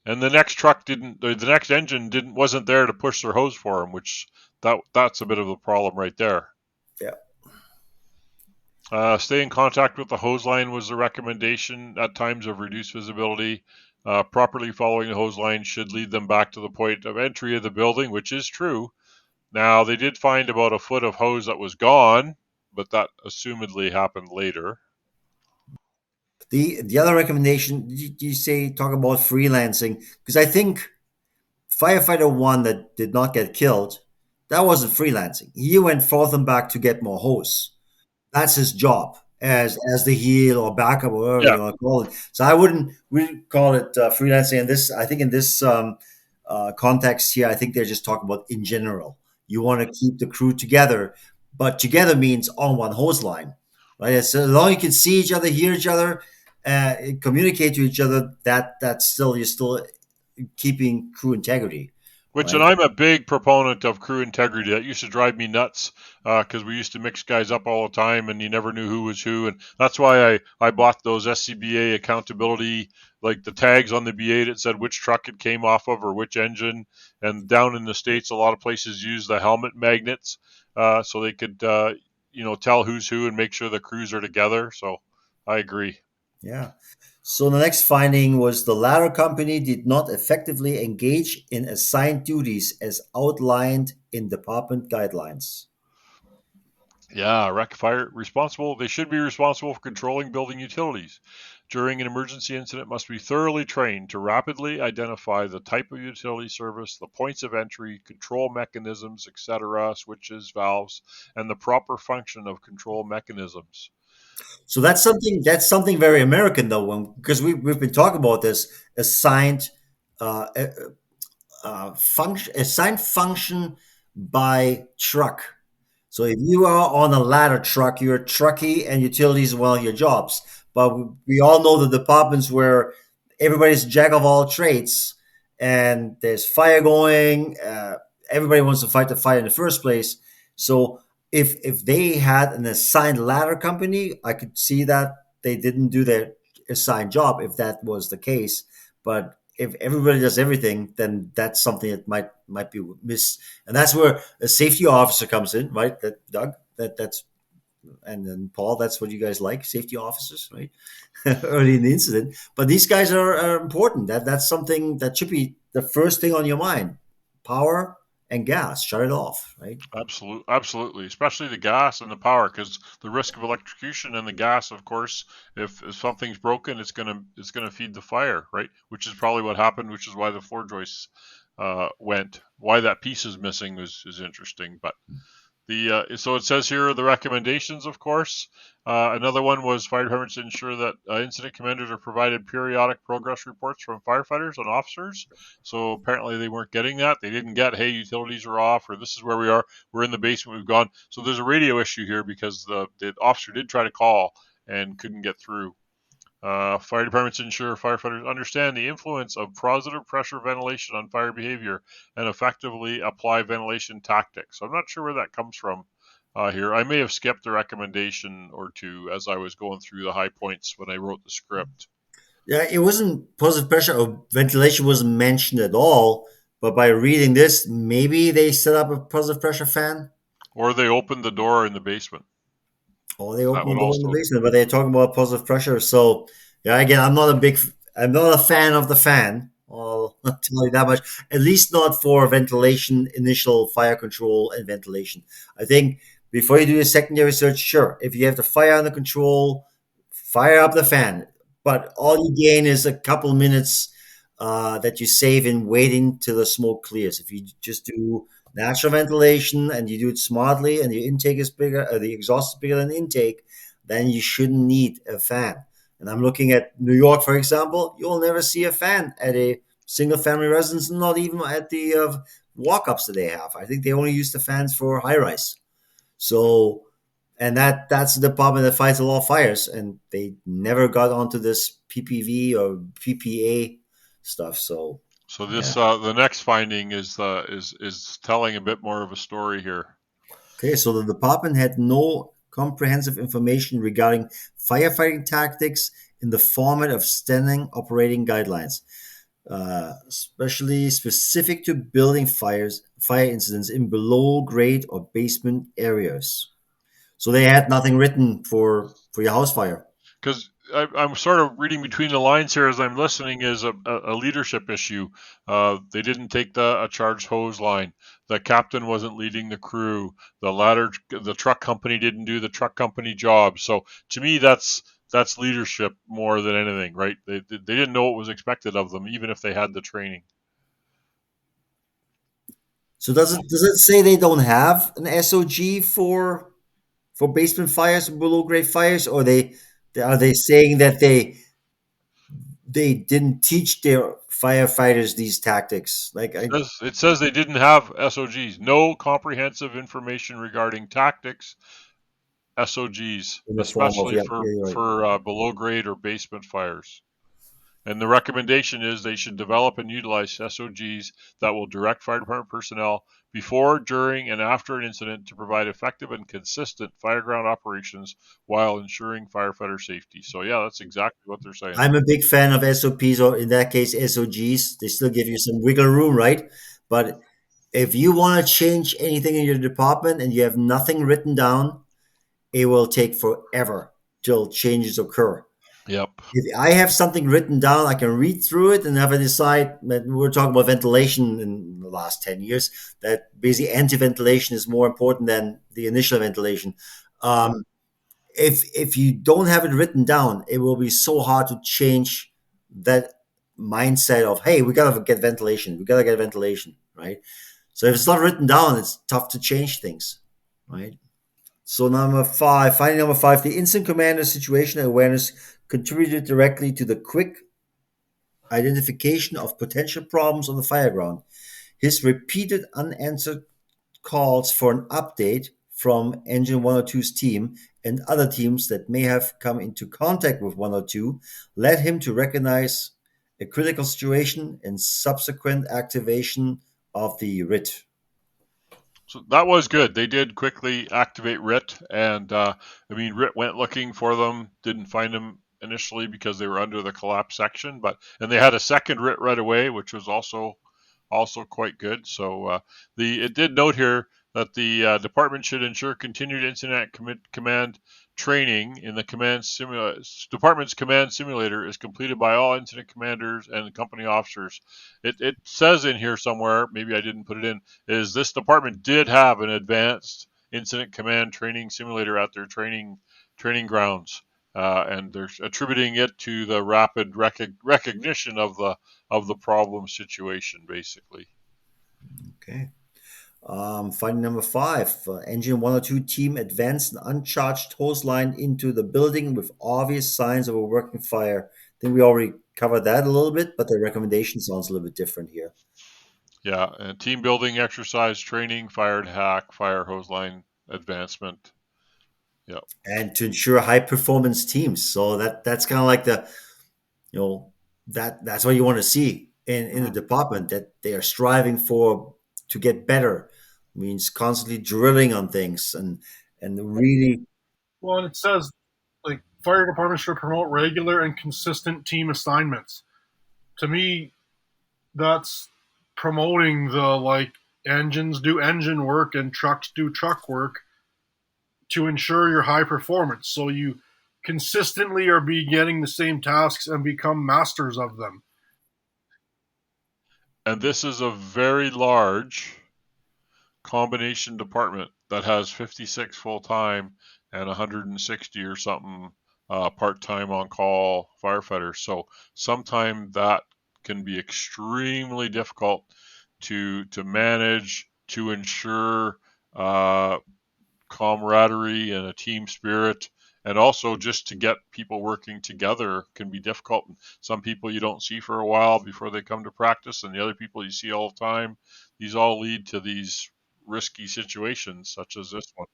And the next truck didn't, the next engine wasn't there to push their hose for them, which that's a bit of a problem right there. Yeah. Stay in contact with the hose line was the recommendation at times of reduced visibility. Properly following the hose line should lead them back to the point of entry of the building, which is true. Now, they did find about a foot of hose that was gone, but that assumedly happened later. The other recommendation, you say talk about freelancing, because I think firefighter 1 that did not get killed, that wasn't freelancing. He went forth and back to get more hose. That's his job as the heel or backup or whatever Yeah. you want to call it. So I wouldn't really call it freelancing. And this, I think, in this context here, I think they're just talking about in general. You want to keep the crew together, but together means on one hose line, right? So as long as you can see each other, hear each other, communicate to each other, that's still you're still keeping crew integrity. Which, Right. and I'm a big proponent of crew integrity. That used to drive me nuts because we used to mix guys up all the time, and you never knew who was who. And that's why I bought those SCBA accountability, like the tags on the B8 that said which truck it came off of or which engine. And down in the States, a lot of places use the helmet magnets so they could tell who's who and make sure the crews are together. So I agree. Yeah. So the next finding was the ladder company did not effectively engage in assigned duties as outlined in department guidelines. Yeah, fire responsible. They should be responsible for controlling building utilities. During an emergency incident, must be thoroughly trained to rapidly identify the type of utility service, the points of entry, control mechanisms, etc., switches, valves, and the proper function of control mechanisms. So that's something very American though, because we've been talking about this assigned uh, function by truck. So if you are on a ladder truck, you're a truckie and utilities are one of your jobs. But we all know the departments where everybody's jack of all trades and there's fire going. Everybody wants to fight the fire in the first place. So if they had an assigned ladder company, I could see that they didn't do their assigned job if that was the case. But if everybody does everything, then that's something that might be missed, and that's where a safety officer comes in, right? That Doug, that's and then Paul, that's what you guys like, safety officers, right? Early in the incident, but these guys are important. That's something that should be the first thing on your mind: power and gas. Shut it off, right? Absolutely, especially the gas and the power, because the risk of electrocution and the gas, of course, if something's broken, it's gonna feed the fire, right? Which is probably what happened, which is why the floor joists went. Why that piece is missing is interesting, but so it says here the recommendations, of course. Another one was fire departments to ensure that incident commanders are provided periodic progress reports from firefighters and officers. So apparently they weren't getting that. They didn't get, hey, utilities are off, or this is where we are. We're in the basement. We've gone. So there's a radio issue here because the officer did try to call and couldn't get through. Fire departments ensure firefighters understand the influence of positive pressure ventilation on fire behavior and effectively apply ventilation tactics. So I'm not sure where that comes from here. I may have skipped a recommendation or two as I was going through the high points when I wrote the script. Yeah, it wasn't positive pressure or ventilation wasn't mentioned at all. But by reading this, maybe they set up a positive pressure fan. Or they opened the door in the basement. Oh, they That open would the door in the also. basement, but they're talking about positive pressure. So yeah, again, I'm not a fan of the fan. I'll tell you that much. At least not for ventilation, initial fire control and ventilation. I think before you do the secondary search, sure, if you have the fire under control, fire up the fan. But all you gain is a couple minutes that you save in waiting till the smoke clears. If you just do natural ventilation and you do it smartly and your intake is bigger, the exhaust is bigger than the intake, then you shouldn't need a fan. And I'm looking at New York, for example. You'll never see a fan at a single family residence, not even at the walk ups that they have. I think they only use the fans for high rise. So, and that's the department that fights a lot of fires, and they never got onto this PPV or PPA stuff. So, So yeah. this the next finding is telling a bit more of a story here. Okay, so the department had no comprehensive information regarding firefighting tactics in the format of standing operating guidelines, especially specific to building fire incidents in below grade or basement areas. So they had nothing written for your house fire. Because I'm sort of reading between the lines here as I'm listening is a leadership issue. They didn't take a charged hose line. The captain wasn't leading the crew. The truck company didn't do the truck company job. So to me, that's leadership more than anything, right? They didn't know what was expected of them, even if they had the training. So does it say they don't have an SOG for basement fires and below grade fires, or are they saying that they didn't teach their firefighters these tactics? Like It says they didn't have SOGs, no comprehensive information regarding tactics, SOGs, in the form of especially yeah, for yeah, you're right. below grade or basement fires. And the recommendation is they should develop and utilize SOGs that will direct fire department personnel before, during, and after an incident to provide effective and consistent fireground operations while ensuring firefighter safety. So yeah, that's exactly what they're saying. I'm a big fan of SOPs, or in that case SOGs. They still give you some wiggle room, right? But if you want to change anything in your department and you have nothing written down, it will take forever till changes occur. Yep. If I have something written down, I can read through it and have a decide. We're talking about ventilation in the last 10 years, that basically anti-ventilation is more important than the initial ventilation. Um, if you don't have it written down, it will be so hard to change that mindset of, hey, we gotta get ventilation. We gotta get ventilation, right? So if it's not written down, it's tough to change things, right? So finding number five, the instant commander situation awareness contributed directly to the quick identification of potential problems on the fireground. His repeated unanswered calls for an update from Engine 102's team and other teams that may have come into contact with 102 led him to recognize a critical situation and subsequent activation of the RIT. So that was good. They did quickly activate RIT, and RIT went looking for them, didn't find them initially because they were under the collapse section, and they had a second RIT right away, which was also quite good. So it did note here that the department should ensure continued incident command training in the department's command simulator is completed by all incident commanders and company officers. It says in here somewhere, maybe I didn't put it in, is this department did have an advanced incident command training simulator at their training grounds. And they're attributing it to the rapid recognition of the problem situation, basically. Okay. Finding number five, Engine 102 team advanced an uncharged hose line into the building with obvious signs of a working fire. I think we already covered that a little bit, but the recommendation sounds a little bit different here. Yeah, and team building exercise training, fire hack, fire hose line advancement. Yeah. And to ensure high performance teams. So that's kind of like that's what you want to see in the department, that they are striving to get better. Means constantly drilling on things and really. Well, and it says like fire departments should promote regular and consistent team assignments. To me, that's promoting the like engines do engine work and trucks do truck work. to ensure your high performance. So you consistently are getting the same tasks and become masters of them. And this is a very large combination department that has 56 full-time and 160 or something part-time on-call firefighters. So sometimes that can be extremely difficult to manage, to ensure camaraderie and a team spirit, and also just to get people working together can be difficult. Some people you don't see for a while before they come to practice, and the other people you see all the time. These all lead to these risky situations such as this one.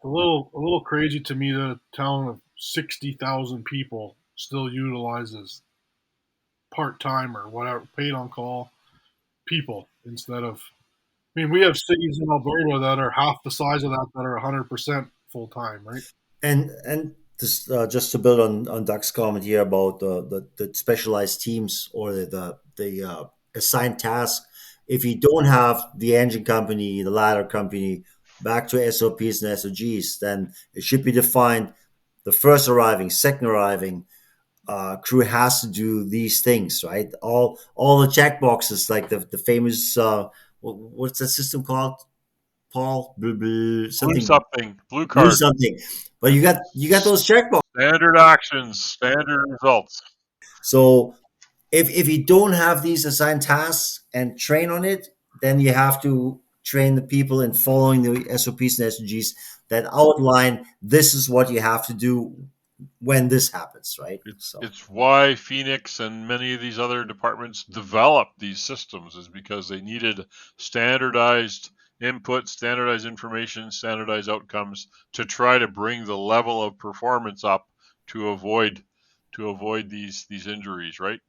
A little crazy to me that a town of 60,000 people still utilizes part-time or whatever, paid on call people instead of, I mean, we have cities in Alberta that are half the size of that are 100% full-time, right? And this, just to build on Doug's comment here about the specialized teams or the assigned tasks. If you don't have the engine company, the ladder company, back to SOPs and SOGs, then it should be defined. The first arriving, second arriving crew has to do these things, right? All the check boxes, like the famous what's that system called? Paul, something, blue blue card, something. But you got those check boxes. standard actions, standard results. So if you don't have these assigned tasks and train on it, then you have to train the people in following the SOPs and SOGs that outline this is what you have to do when this happens, right? It's why Phoenix and many of these other departments developed these systems, is because they needed standardized input, standardized information, standardized outcomes to try to bring the level of performance up to avoid these injuries, right?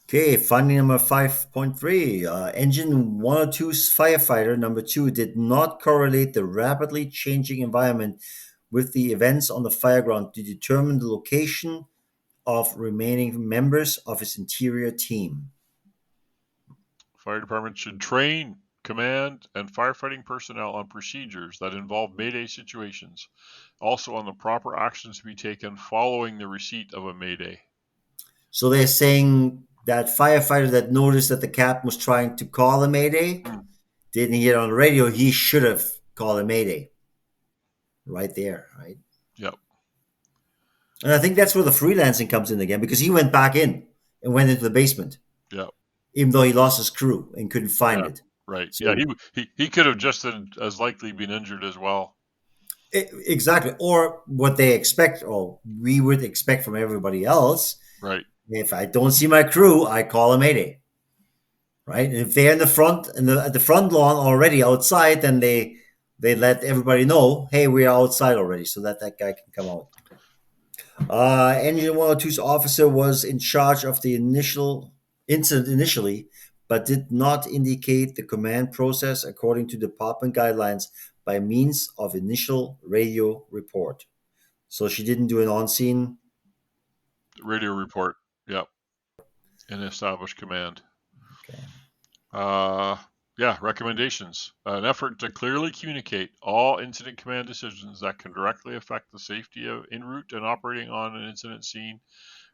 Okay, finding number 5.3. Engine 102's firefighter number 2 did not correlate the rapidly changing environment with the events on the fireground to determine the location of remaining members of his interior team. Fire department should train command and firefighting personnel on procedures that involve mayday situations, also on the proper actions to be taken following the receipt of a mayday. So they're saying that firefighter that noticed that the captain was trying to call a mayday didn't hear it on the radio. He should have called a mayday right there, right? Yep. And I think that's where the freelancing comes in again, because he went back in and went into the basement. Yep. Even though he lost his crew and couldn't find it. Right. So, yeah, he could have just as likely been injured as well. Exactly. Or what they expect, or we would expect from everybody else. Right. If I don't see my crew, I call a mayday. Right. And if they're in the front, at the front lawn already outside, then they let everybody know, hey, we are outside already, so that guy can come out. Engine 102's officer was in charge of the incident initially, but did not indicate the command process according to department guidelines by means of initial radio report. So she didn't do an on-scene radio report. Yep. And established command. Okay. Recommendations. An effort to clearly communicate all incident command decisions that can directly affect the safety of en route and operating on an incident scene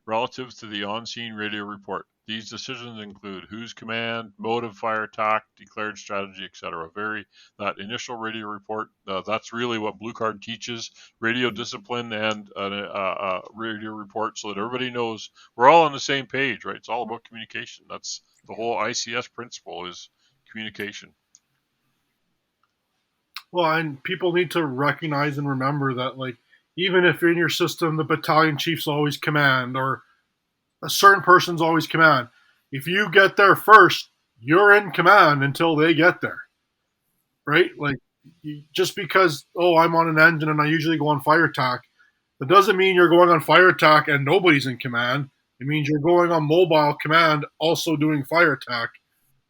relative to the on-scene radio report. These decisions include whose command, mode of fire attack, declared strategy, etc. That initial radio report, that's really what Blue Card teaches, radio discipline and radio report, so that everybody knows we're all on the same page, right? It's all about communication. That's the whole ICS principle, is communication. Well, and people need to recognize and remember that, like, even if in your system the battalion chief's always command or a certain person's always command, if you get there first, you're in command until they get there, right? Like, just because, I'm on an engine and I usually go on fire attack, that doesn't mean you're going on fire attack and nobody's in command. It means you're going on mobile command, also doing fire attack,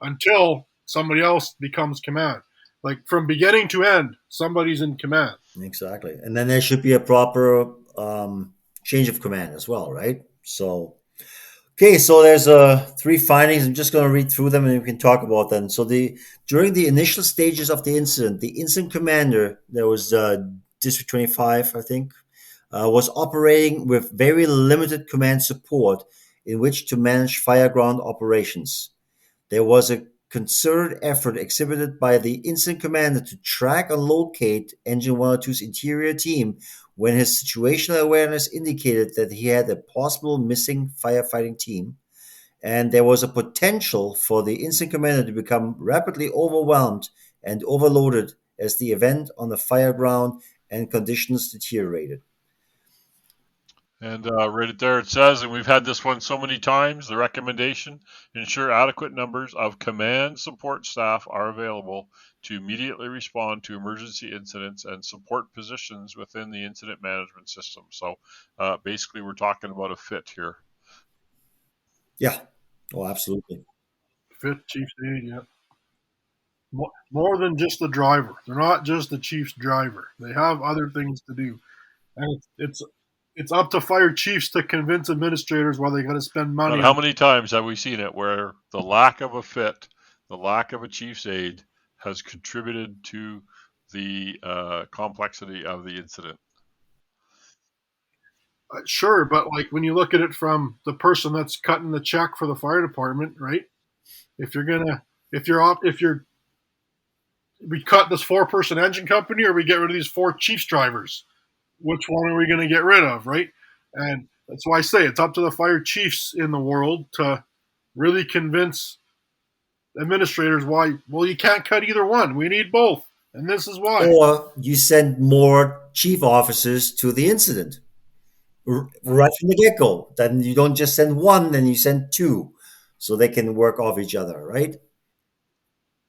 until somebody else becomes command. Like, from beginning to end, somebody's in command. Exactly. And then there should be a proper change of command as well, right? So, Okay, so there's three findings. I'm just going to read through them and we can talk about them. So during the initial stages of the incident, the incident commander, there was District 25, I think, was operating with very limited command support in which to manage fireground operations. There was a concerted effort exhibited by the incident commander to track and locate Engine 102's interior team when his situational awareness indicated that he had a possible missing firefighting team, and there was a potential for the incident commander to become rapidly overwhelmed and overloaded as the event on the fireground and conditions deteriorated. And right there it says, and we've had this one so many times, the recommendation: ensure adequate numbers of command support staff are available to immediately respond to emergency incidents and support positions within the incident management system. So basically, we're talking about a fit here. Yeah. Oh, absolutely. Fifth chief's aide, yeah. More than just the driver. They're not just the chief's driver. They have other things to do, and it's up to fire chiefs to convince administrators why they got to spend money. But how many times have we seen it where the lack of a fit, the lack of a chief's aide, has contributed to the complexity of the incident? Sure, but like when you look at it from the person that's cutting the check for the fire department, right? If you're gonna, if you're, we cut this 4-person engine company, or we get rid of these 4 chiefs drivers. Which one are we going to get rid of, right? And that's why I say it's up to the fire chiefs in the world to really convince administrators why. Well, you can't cut either one. We need both, and this is why. Or you send more chief officers to the incident right from the get go. Then you don't just send one, then you send 2 so they can work off each other, right?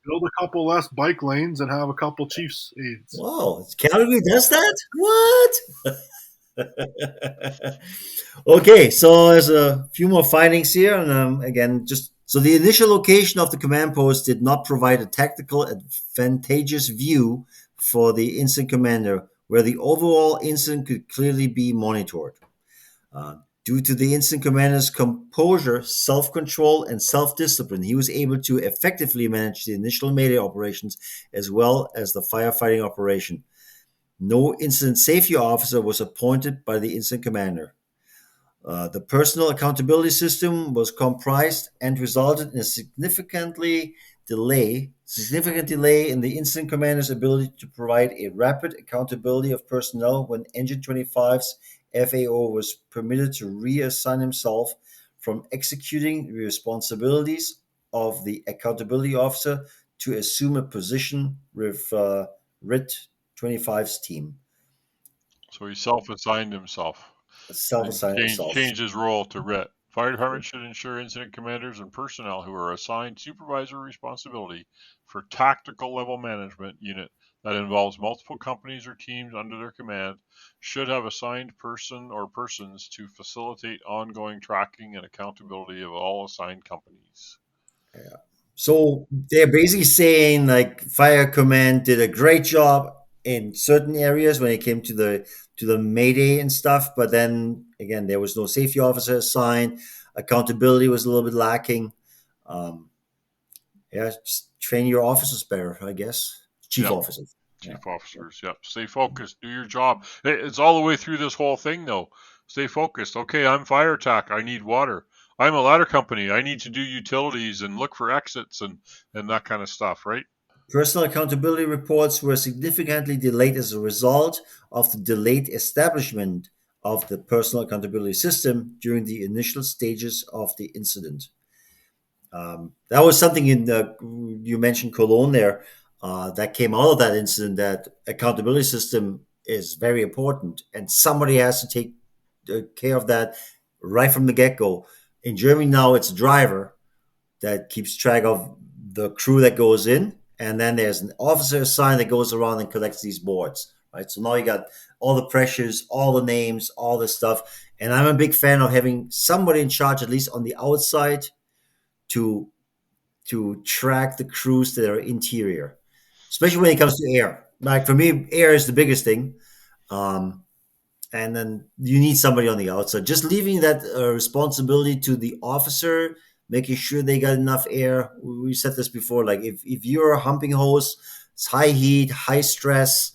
Build a couple less bike lanes and have a couple chiefs aides. Whoa, Calgary does that? What? Okay, so there's a few more findings here, and again, just so the initial location of the command post did not provide a tactical advantageous view for the incident commander, where the overall incident could clearly be monitored. Due to the incident commander's composure, self-control, and self-discipline, he was able to effectively manage the initial Mayday operations as well as the firefighting operation. No incident safety officer was appointed by the incident commander. The personal accountability system was comprised and resulted in a significant delay in the incident commander's ability to provide a rapid accountability of personnel when Engine 25's FAO was permitted to reassign himself from executing the responsibilities of the accountability officer to assume a position with RIT 25's team. So he self-assigned himself. Self-assigned himself. Change his role to RIT. Fire departments should ensure incident commanders and personnel who are assigned supervisory responsibility for tactical level management unit that involves multiple companies or teams under their command should have assigned person or persons to facilitate ongoing tracking and accountability of all assigned companies. Yeah. So they're basically saying like Fire Command did a great job in certain areas when it came to the Mayday and stuff, but then again there was no safety officer assigned. Accountability was a little bit lacking. Yeah, just train your officers better, I guess. Chief officers. Chief officers, yep. Stay focused. Do your job. It's all the way through this whole thing, though. Stay focused. Okay, I'm fire attack. I need water. I'm a ladder company. I need to do utilities and look for exits and that kind of stuff, right? Personal accountability reports were significantly delayed as a result of the delayed establishment of the personal accountability system during the initial stages of the incident. That was something you mentioned Cologne there that came out of that incident. That accountability system is very important, and somebody has to take care of that right from the get go. In Germany now, it's a driver that keeps track of the crew that goes in, and then there's an officer assigned that goes around and collects these boards. Right, so now you got all the pressures, all the names, all this stuff, and I'm a big fan of having somebody in charge, at least on the outside, to track the crews that are interior, especially when it comes to air. Like for me, air is the biggest thing, and then you need somebody on the outside. Just leaving that responsibility to the officer, making sure they got enough air. We said this before. Like if you're a humping hose, it's high heat, high stress.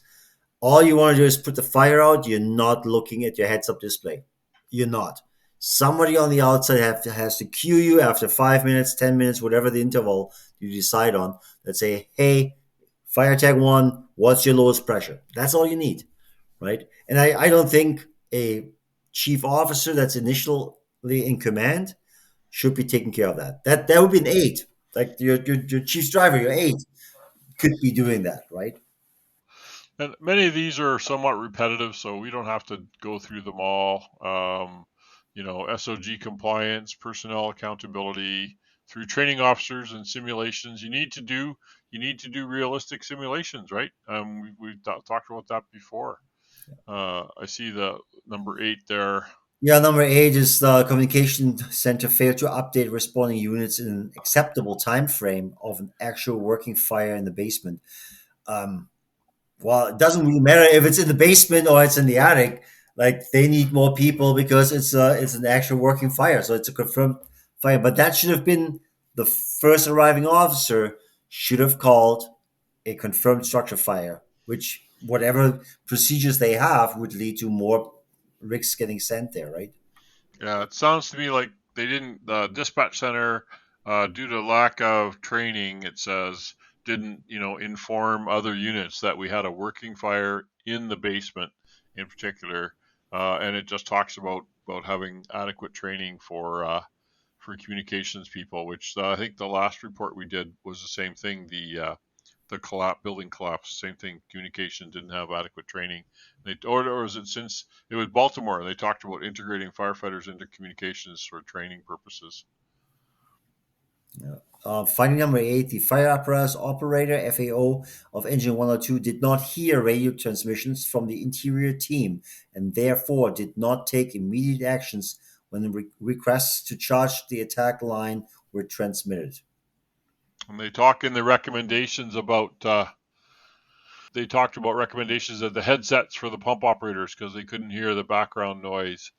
All you want to do is put the fire out. You're not looking at your heads-up display. You're not. Somebody on the outside has to cue you after 5 minutes, 10 minutes, whatever the interval you decide on, that say, hey, fire tag 1, what's your lowest pressure? That's all you need, right? And I don't think a chief officer that's initially in command should be taking care of that. That would be an 8. Like your chief's driver, your 8, could be doing that, right? And many of these are somewhat repetitive, so we don't have to go through them all. SOG compliance, personnel accountability, through training officers and simulations. You need to do realistic simulations, right? We've talked about that before. I see the number 8 there. Yeah, number 8 is the communication center failed to update responding units in an acceptable time frame of an actual working fire in the basement. Well, it doesn't really matter if it's in the basement or it's in the attic. Like they need more people because it's an actual working fire, so it's a confirmed fire. But that should have been the first arriving officer should have called a confirmed structure fire, which whatever procedures they have would lead to more rigs getting sent there, right? Yeah, it sounds to me like they didn't. The dispatch center, due to lack of training, it says didn't inform other units that we had a working fire in the basement, in particular, and it just talks about having adequate training for communications people, which I think the last report we did was the same thing. The building collapse, same thing. Communication didn't have adequate training. Or was it since it was Baltimore? They talked about integrating firefighters into communications for training purposes. Finding number 8, the fire apparatus operator, FAO, of engine 102 did not hear radio transmissions from the interior team and therefore did not take immediate actions when the requests to charge the attack line were transmitted. And they talk in the recommendations about they talked about recommendations of the headsets for the pump operators because they couldn't hear the background noise,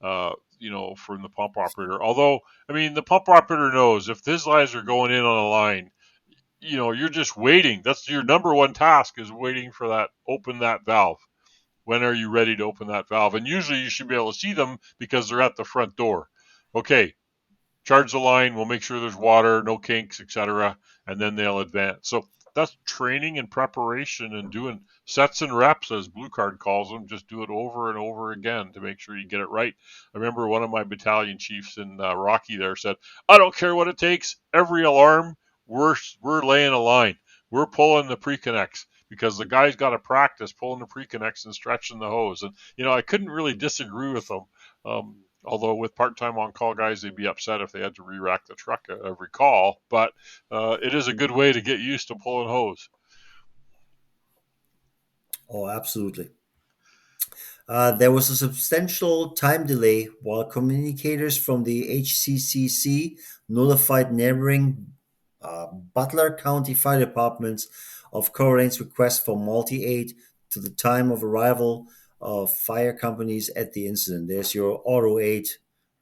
from the pump operator. Although, I mean, the pump operator knows if these guys are going in on a line, you're just waiting. That's your number one task, is waiting for that, open that valve. When are you ready to open that valve? And usually you should be able to see them because they're at the front door. Okay, charge the line, we'll make sure there's water, no kinks, etc., and then they'll advance. So that's training and preparation and doing sets and reps, as Blue Card calls them. Just do it over and over again to make sure you get it right. I remember one of my battalion chiefs in Rocky there said, I don't care what it takes. Every alarm, we're laying a line. We're pulling the pre-connects because the guy's got to practice pulling the pre-connects and stretching the hose. And, I couldn't really disagree with them. Although with part-time on-call guys, they'd be upset if they had to re-rack the truck at every call. But it is a good way to get used to pulling hose. Oh, absolutely. There was a substantial time delay while communicators from the HCCC notified neighboring Butler County Fire Departments of Colerain's request for multi-aid to the time of arrival of fire companies at the incident. There's your auto aid,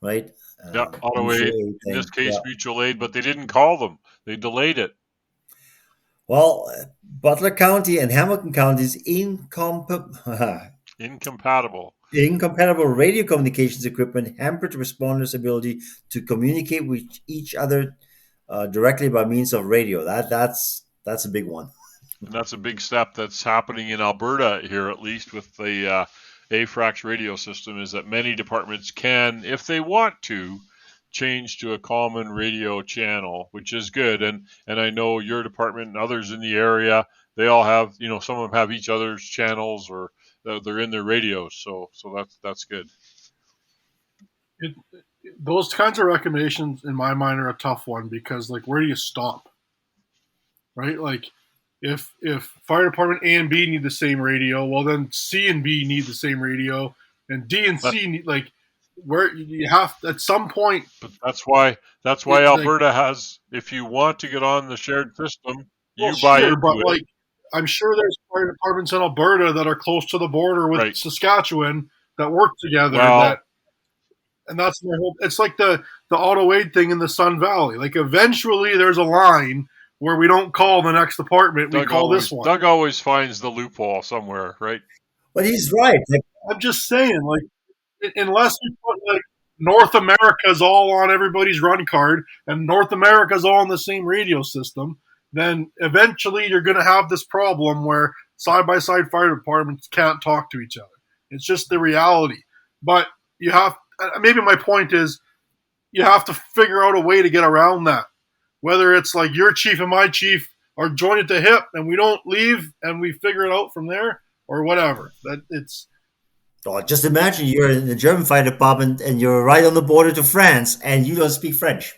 right? Yeah, auto aid. In this case, mutual aid, but they didn't call them. They delayed it. Well, Butler County and Hamilton County's incompatible radio communications equipment hampered responders' ability to communicate with each other directly by means of radio. That's a big one. And that's a big step that's happening in Alberta here, at least with the AFRAX radio system, is that many departments can, if they want to, change to a common radio channel, which is good. And I know your department and others in the area, they all have, some of them have each other's channels or they're in their radios. So that's good. Those kinds of recommendations in my mind are a tough one because, like, where do you stop? Right? Like, if fire department A and B need the same radio, well, then C and B need the same radio, and D and C need, like, where you have at some point. But that's why Alberta has. If you want to get on the shared system, you buy it. But I'm sure there's fire departments in Alberta that are close to the border with Saskatchewan that work together. Well, And that's my whole. It's like the auto aid thing in the Sun Valley. Like eventually, there's a line where we don't call the next department, we call this one. Doug always finds the loophole somewhere, right? But he's right. Like, I'm just saying, like, unless you put like North America's all on everybody's run card and North America's all on the same radio system, then eventually you're going to have this problem where side by side fire departments can't talk to each other. It's just the reality. But you have, maybe my point is, you have to figure out a way to get around that. Whether it's like your chief and my chief are joined at the hip and we don't leave and we figure it out from there, or whatever. That it's. oh, just imagine you're in the German fire department and you're right on the border to France and you don't speak French.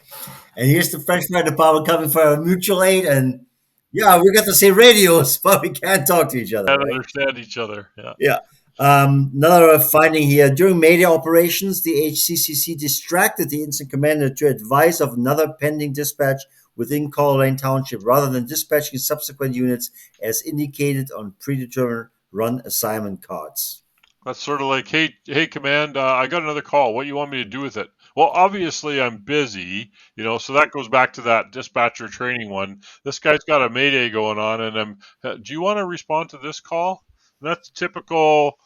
And here's the French fire department coming for a mutual aid, and yeah, we got the same radios, but we can't talk to each other. Can't Right? understand each other. Yeah. Yeah. Another finding here: during Mayday operations, the HCCC distracted the incident commander to advise of another pending dispatch within Colerain Township, rather than dispatching subsequent units as indicated on predetermined run assignment cards. That's sort of like, hey, command, I got another call. What do you want me to do with it? Well, obviously I'm busy, so that goes back to that dispatcher training one. This guy's got a mayday going on, and do you want to respond to this call? And that's typical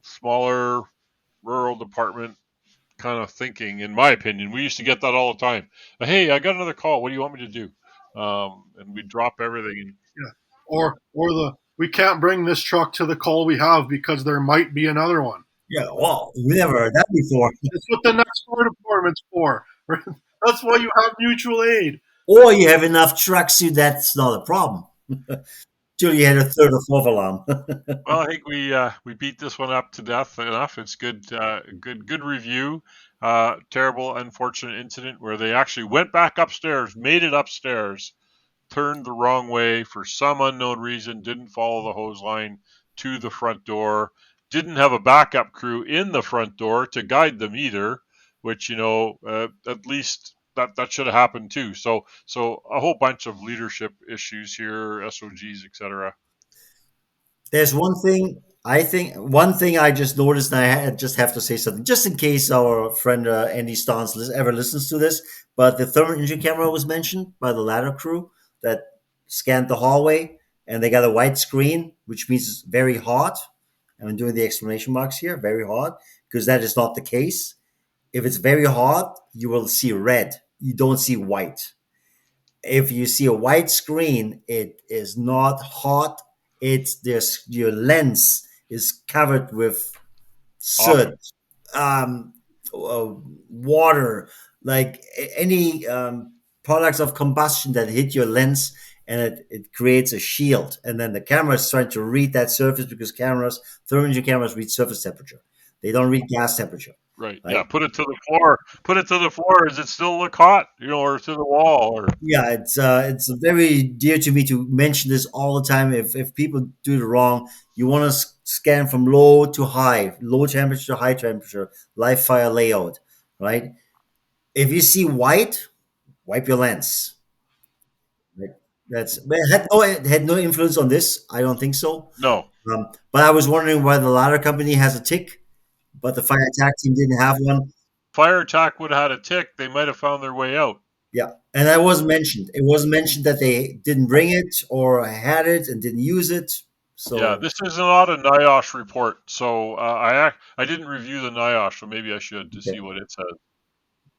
smaller rural department kind of thinking, in my opinion. We used to get that all the time. Hey, I got another call. What do you want me to do? And we drop everything. Yeah. Or we can't bring this truck to the call we have because there might be another one. Yeah, well, we never heard that before. That's what the next fire department's for. That's why you have mutual aid. Or you have enough trucks, so that's not a problem. Till you had a third or fourth alarm. Well, I think we beat this one up to death enough. It's good review. Terrible, unfortunate incident where they actually went back upstairs, made it upstairs, turned the wrong way for some unknown reason, didn't follow the hose line to the front door, didn't have a backup crew in the front door to guide them either, which, at least that should have happened too. So a whole bunch of leadership issues here, SOGs, etc. There's one thing I just noticed, and I just have to say something, just in case our friend Andy Stans ever listens to this. But the thermal imaging camera was mentioned by the ladder crew that scanned the hallway, and they got a white screen, which means it's very hot. And I'm doing the exclamation marks here, very hot, because that is not the case. If it's very hot, you will see red. You don't see white. If you see a white screen, it is not hot. It's this, your lens is covered with soot, water, like any products of combustion that hit your lens, and it creates a shield. And then the camera is trying to read that surface, because thermal imaging cameras read surface temperature. They don't read gas temperature. Right. Yeah. Put it to the floor. Put it to the floor. Does it still look hot? Or to the wall? Or yeah, it's very dear to me to mention this all the time. If people do it wrong, you want to scan from low to high, low temperature to high temperature, live fire layout, right? If you see white, wipe your lens. Right? It had no influence on this. I don't think so. No. But I was wondering why the ladder company has a tick, but the fire attack team didn't have one. Fire attack would have had a tick. They might have found their way out. Yeah, and that wasn't mentioned. It wasn't mentioned that they didn't bring it or had it and didn't use it. So yeah, this is not a NIOSH report. So I didn't review the NIOSH, so maybe I should to see what it says.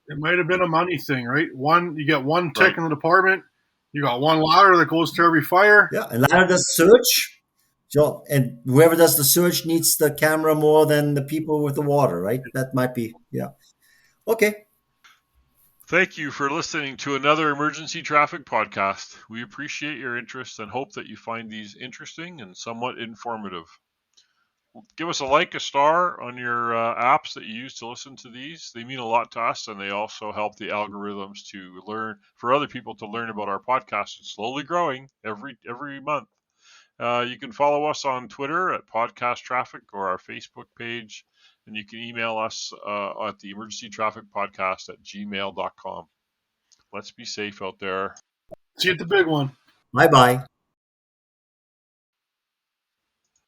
It might have been a money thing, right? You get one tick in the department. You got one ladder that goes to every fire. Yeah, and ladder does search. So, and whoever does the search needs the camera more than the people with the water, right? That might be, yeah. Okay. Thank you for listening to another Emergency Traffic Podcast. We appreciate your interest and hope that you find these interesting and somewhat informative. Give us a star on your apps that you use to listen to these. They mean a lot to us, and they also help the algorithms to learn, for other people to learn about our podcast. It's slowly growing every month. You can follow us on Twitter at Podcast Traffic or our Facebook page, and you can email us at the Emergency Traffic Podcast at gmail.com. Let's be safe out there. See you at the big one. Bye-bye.